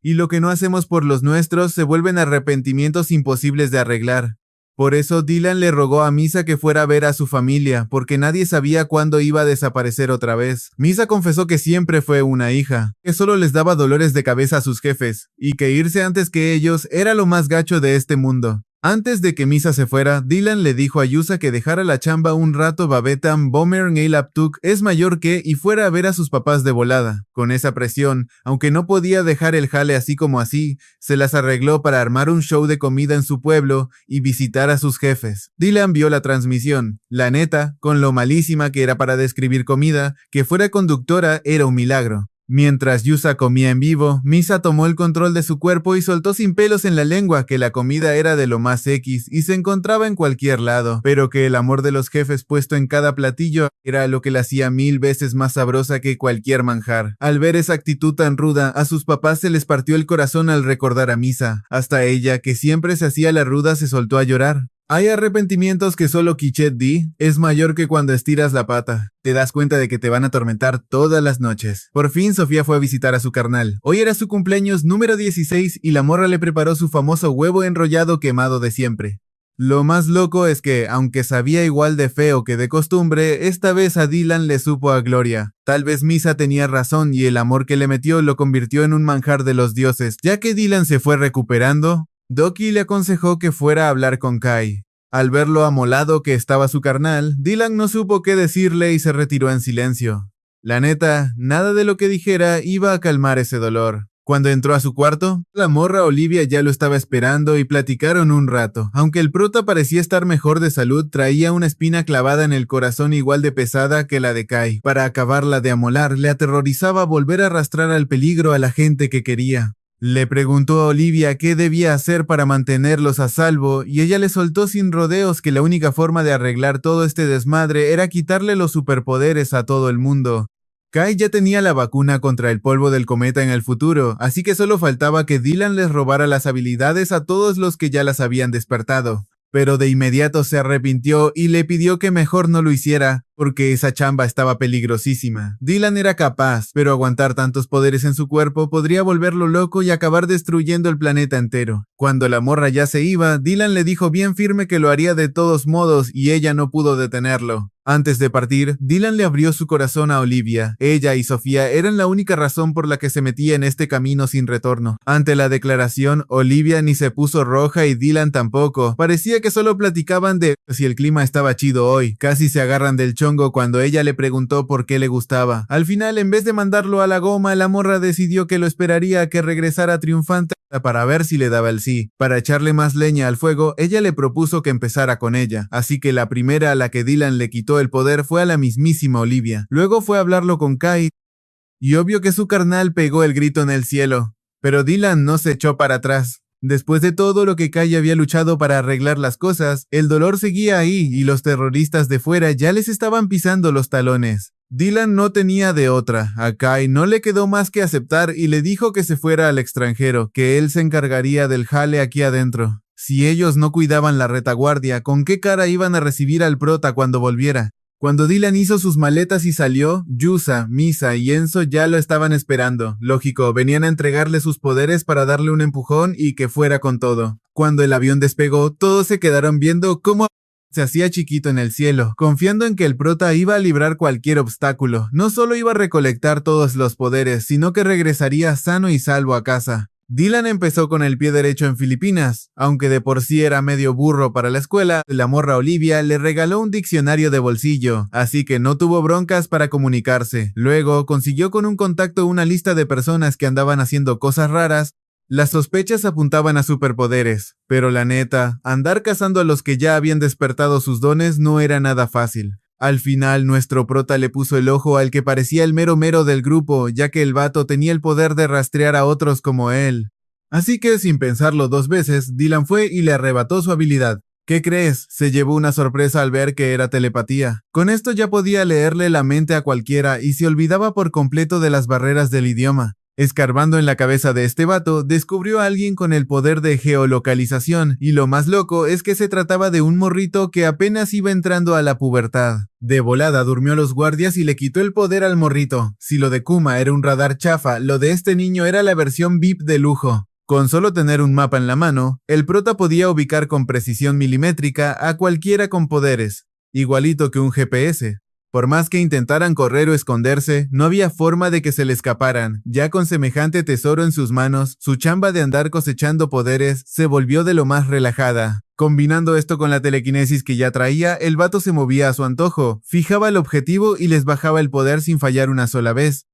y lo que no hacemos por los nuestros se vuelven arrepentimientos imposibles de arreglar. Por eso Dylan le rogó a Misa que fuera a ver a su familia, porque nadie sabía cuándo iba a desaparecer otra vez. Misa confesó que siempre fue una hija, que solo les daba dolores de cabeza a sus jefes, y que irse antes que ellos era lo más gacho de este mundo. Antes de que Misa se fuera, Dylan le dijo a Yusa que dejara la chamba un rato. Babetam Bomer Neilaptuk es mayor que y fuera a ver a sus papás de volada. Con esa presión, aunque no podía dejar el jale así como así, se las arregló para armar un show de comida en su pueblo y visitar a sus jefes. Dylan vio la transmisión. La neta, con lo malísima que era para describir comida, que fuera conductora era un milagro. Mientras Yusa comía en vivo, Misa tomó el control de su cuerpo y soltó sin pelos en la lengua que la comida era de lo más X y se encontraba en cualquier lado, pero que el amor de los jefes puesto en cada platillo era lo que la hacía 1000 veces más sabrosa que cualquier manjar. Al ver esa actitud tan ruda, a sus papás se les partió el corazón al recordar a Misa. Hasta ella, que siempre se hacía la ruda, se soltó a llorar. Hay arrepentimientos que solo Kichet di es mayor que cuando estiras la pata. Te das cuenta de que te van a atormentar todas las noches. Por fin Sofía fue a visitar a su carnal. Hoy era su cumpleaños número 16 y la morra le preparó su famoso huevo enrollado quemado de siempre. Lo más loco es que, aunque sabía igual de feo que de costumbre, esta vez a Dylan le supo a gloria. Tal vez Misa tenía razón y el amor que le metió lo convirtió en un manjar de los dioses. Ya que Dylan se fue recuperando, Doki le aconsejó que fuera a hablar con Kai. Al ver lo amolado que estaba su carnal, Dylan no supo qué decirle y se retiró en silencio. La neta, nada de lo que dijera iba a calmar ese dolor. Cuando entró a su cuarto, la morra Olivia ya lo estaba esperando y platicaron un rato. Aunque el prota parecía estar mejor de salud, traía una espina clavada en el corazón igual de pesada que la de Kai. Para acabarla de amolar, le aterrorizaba volver a arrastrar al peligro a la gente que quería. Le preguntó a Olivia qué debía hacer para mantenerlos a salvo y ella le soltó sin rodeos que la única forma de arreglar todo este desmadre era quitarle los superpoderes a todo el mundo. Kai ya tenía la vacuna contra el polvo del cometa en el futuro, así que solo faltaba que Dylan les robara las habilidades a todos los que ya las habían despertado. Pero de inmediato se arrepintió y le pidió que mejor no lo hiciera, porque esa chamba estaba peligrosísima. Dylan era capaz, pero aguantar tantos poderes en su cuerpo podría volverlo loco y acabar destruyendo el planeta entero. Cuando la morra ya se iba, Dylan le dijo bien firme que lo haría de todos modos y ella no pudo detenerlo. Antes de partir, Dylan le abrió su corazón a Olivia. Ella y Sofía eran la única razón por la que se metía en este camino sin retorno. Ante la declaración, Olivia ni se puso roja y Dylan tampoco. Parecía que solo platicaban de si el clima estaba chido hoy. Casi se agarran del chongo cuando ella le preguntó por qué le gustaba. Al final, en vez de mandarlo a la goma, la morra decidió que lo esperaría a que regresara triunfante para ver si le daba el sí. Para echarle más leña al fuego, ella le propuso que empezara con ella. Así que la primera a la que Dylan le quitó el poder fue a la mismísima Olivia. Luego fue a hablarlo con Kai, y obvio que su carnal pegó el grito en el cielo. Pero Dylan no se echó para atrás. Después de todo lo que Kai había luchado para arreglar las cosas, el dolor seguía ahí y los terroristas de fuera ya les estaban pisando los talones. Dylan no tenía de otra. A Kai no le quedó más que aceptar y le dijo que se fuera al extranjero, que él se encargaría del jale aquí adentro. Si ellos no cuidaban la retaguardia, ¿con qué cara iban a recibir al prota cuando volviera? Cuando Dylan hizo sus maletas y salió, Yusa, Misa y Enzo ya lo estaban esperando. Lógico, venían a entregarle sus poderes para darle un empujón y que fuera con todo. Cuando el avión despegó, todos se quedaron viendo cómo se hacía chiquito en el cielo, confiando en que el prota iba a librar cualquier obstáculo. No solo iba a recolectar todos los poderes, sino que regresaría sano y salvo a casa. Dylan empezó con el pie derecho en Filipinas. Aunque de por sí era medio burro para la escuela, la morra Olivia le regaló un diccionario de bolsillo, así que no tuvo broncas para comunicarse. Luego consiguió con un contacto una lista de personas que andaban haciendo cosas raras. Las sospechas apuntaban a superpoderes, pero la neta, andar cazando a los que ya habían despertado sus dones no era nada fácil. Al final, nuestro prota le puso el ojo al que parecía el mero mero del grupo, ya que el vato tenía el poder de rastrear a otros como él. Así que, sin pensarlo dos veces, Dylan fue y le arrebató su habilidad. ¿Qué crees? Se llevó una sorpresa al ver que era telepatía. Con esto ya podía leerle la mente a cualquiera y se olvidaba por completo de las barreras del idioma. Escarbando en la cabeza de este vato, descubrió a alguien con el poder de geolocalización, y lo más loco es que se trataba de un morrito que apenas iba entrando a la pubertad. De volada durmió a los guardias y le quitó el poder al morrito. Si lo de Kuma era un radar chafa, lo de este niño era la versión VIP de lujo. Con solo tener un mapa en la mano, el prota podía ubicar con precisión milimétrica a cualquiera con poderes, igualito que un GPS. Por más que intentaran correr o esconderse, no había forma de que se le escaparan. Ya con semejante tesoro en sus manos, su chamba de andar cosechando poderes se volvió de lo más relajada. Combinando esto con la telequinesis que ya traía, el vato se movía a su antojo, fijaba el objetivo y les bajaba el poder sin fallar una sola vez.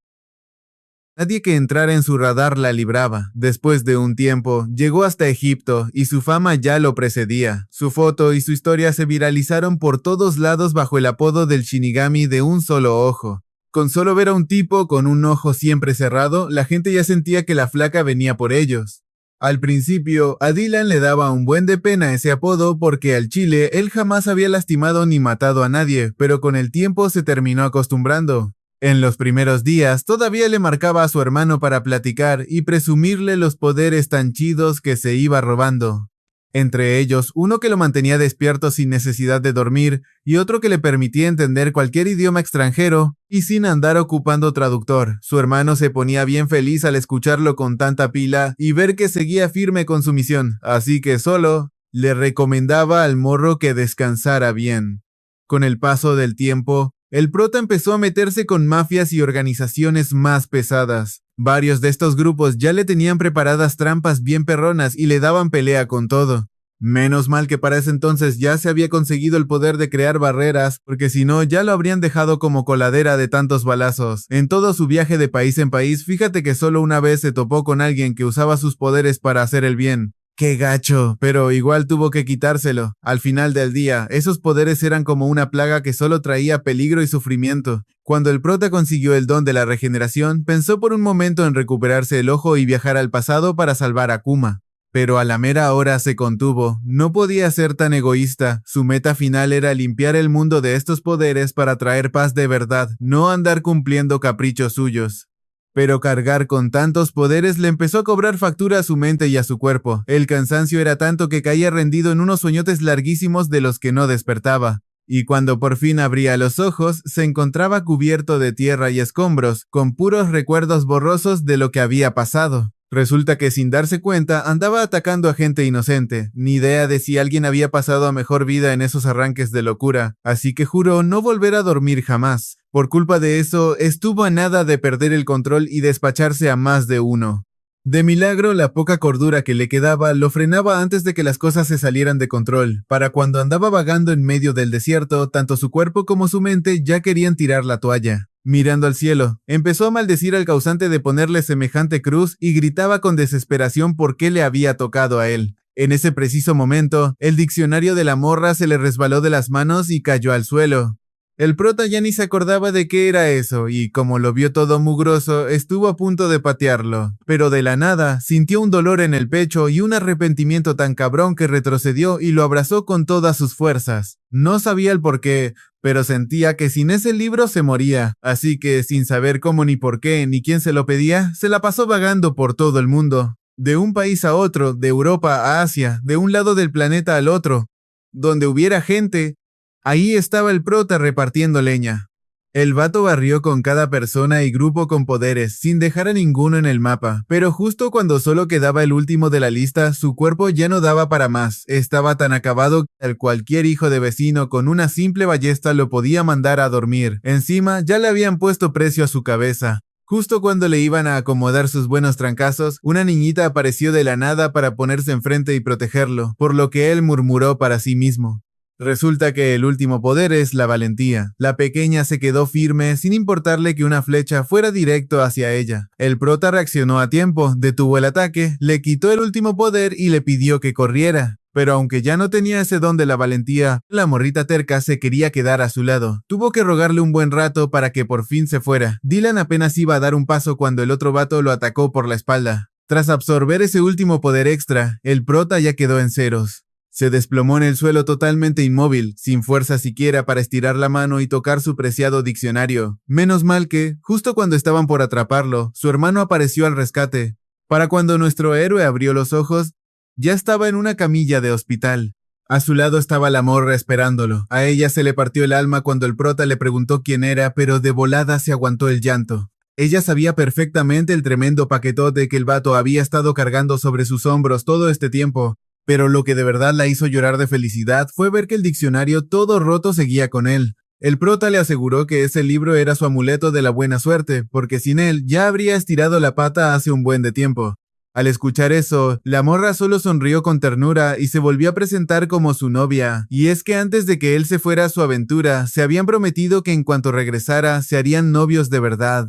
Nadie que entrara en su radar la libraba. Después de un tiempo, llegó hasta Egipto y su fama ya lo precedía. Su foto y su historia se viralizaron por todos lados bajo el apodo del Shinigami de un solo ojo. Con solo ver a un tipo con un ojo siempre cerrado, la gente ya sentía que la flaca venía por ellos. Al principio, a Dylan le daba un buen de pena ese apodo porque al chile él jamás había lastimado ni matado a nadie, pero con el tiempo se terminó acostumbrando. En los primeros días todavía le marcaba a su hermano para platicar y presumirle los poderes tan chidos que se iba robando. Entre ellos, uno que lo mantenía despierto sin necesidad de dormir y otro que le permitía entender cualquier idioma extranjero y sin andar ocupando traductor. Su hermano se ponía bien feliz al escucharlo con tanta pila y ver que seguía firme con su misión, así que solo le recomendaba al morro que descansara bien. Con el paso del tiempo, el prota empezó a meterse con mafias y organizaciones más pesadas. Varios de estos grupos ya le tenían preparadas trampas bien perronas y le daban pelea con todo. Menos mal que para ese entonces ya se había conseguido el poder de crear barreras, porque si no ya lo habrían dejado como coladera de tantos balazos. En todo su viaje de país en país, fíjate que solo una vez se topó con alguien que usaba sus poderes para hacer el bien. ¡Qué gacho! Pero igual tuvo que quitárselo. Al final del día, esos poderes eran como una plaga que solo traía peligro y sufrimiento. Cuando el prota consiguió el don de la regeneración, pensó por un momento en recuperarse el ojo y viajar al pasado para salvar a Kuma. Pero a la mera hora se contuvo. No podía ser tan egoísta. Su meta final era limpiar el mundo de estos poderes para traer paz de verdad, no andar cumpliendo caprichos suyos. Pero cargar con tantos poderes le empezó a cobrar factura a su mente y a su cuerpo. El cansancio era tanto que caía rendido en unos sueñotes larguísimos de los que no despertaba. Y cuando por fin abría los ojos, se encontraba cubierto de tierra y escombros, con puros recuerdos borrosos de lo que había pasado. Resulta que sin darse cuenta andaba atacando a gente inocente, ni idea de si alguien había pasado a mejor vida en esos arranques de locura, así que juró no volver a dormir jamás. Por culpa de eso, estuvo a nada de perder el control y despacharse a más de uno. De milagro, la poca cordura que le quedaba lo frenaba antes de que las cosas se salieran de control. Para cuando andaba vagando en medio del desierto, tanto su cuerpo como su mente ya querían tirar la toalla. Mirando al cielo, empezó a maldecir al causante de ponerle semejante cruz y gritaba con desesperación por qué le había tocado a él. En ese preciso momento, el diccionario de la morra se le resbaló de las manos y cayó al suelo. El prota ya ni se acordaba de qué era eso y, como lo vio todo mugroso, estuvo a punto de patearlo. Pero de la nada, sintió un dolor en el pecho y un arrepentimiento tan cabrón que retrocedió y lo abrazó con todas sus fuerzas. No sabía el por qué, pero sentía que sin ese libro se moría, así que, sin saber cómo ni por qué ni quién se lo pedía, se la pasó vagando por todo el mundo. De un país a otro, de Europa a Asia, de un lado del planeta al otro. Donde hubiera gente, ahí estaba el prota repartiendo leña. El vato barrió con cada persona y grupo con poderes, sin dejar a ninguno en el mapa, pero justo cuando solo quedaba el último de la lista, su cuerpo ya no daba para más. Estaba tan acabado que cualquier hijo de vecino con una simple ballesta lo podía mandar a dormir. Encima, ya le habían puesto precio a su cabeza. Justo cuando le iban a acomodar sus buenos trancazos, una niñita apareció de la nada para ponerse enfrente y protegerlo, por lo que él murmuró para sí mismo. Resulta que el último poder es la valentía. La pequeña se quedó firme sin importarle que una flecha fuera directo hacia ella. El prota reaccionó a tiempo, detuvo el ataque, le quitó el último poder y le pidió que corriera. Pero aunque ya no tenía ese don de la valentía, la morrita terca se quería quedar a su lado. Tuvo que rogarle un buen rato para que por fin se fuera. Dylan apenas iba a dar un paso cuando el otro vato lo atacó por la espalda. Tras absorber ese último poder extra, el prota ya quedó en ceros. Se desplomó en el suelo totalmente inmóvil, sin fuerza siquiera para estirar la mano y tocar su preciado diccionario. Menos mal que, justo cuando estaban por atraparlo, su hermano apareció al rescate. Para cuando nuestro héroe abrió los ojos, ya estaba en una camilla de hospital. A su lado estaba la morra esperándolo. A ella se le partió el alma cuando el prota le preguntó quién era, pero de volada se aguantó el llanto. Ella sabía perfectamente el tremendo paquetote que el vato había estado cargando sobre sus hombros todo este tiempo, pero lo que de verdad la hizo llorar de felicidad fue ver que el diccionario todo roto seguía con él. El prota le aseguró que ese libro era su amuleto de la buena suerte, porque sin él ya habría estirado la pata hace un buen de tiempo. Al escuchar eso, la morra solo sonrió con ternura y se volvió a presentar como su novia. Y es que antes de que él se fuera a su aventura, se habían prometido que en cuanto regresara, se harían novios de verdad.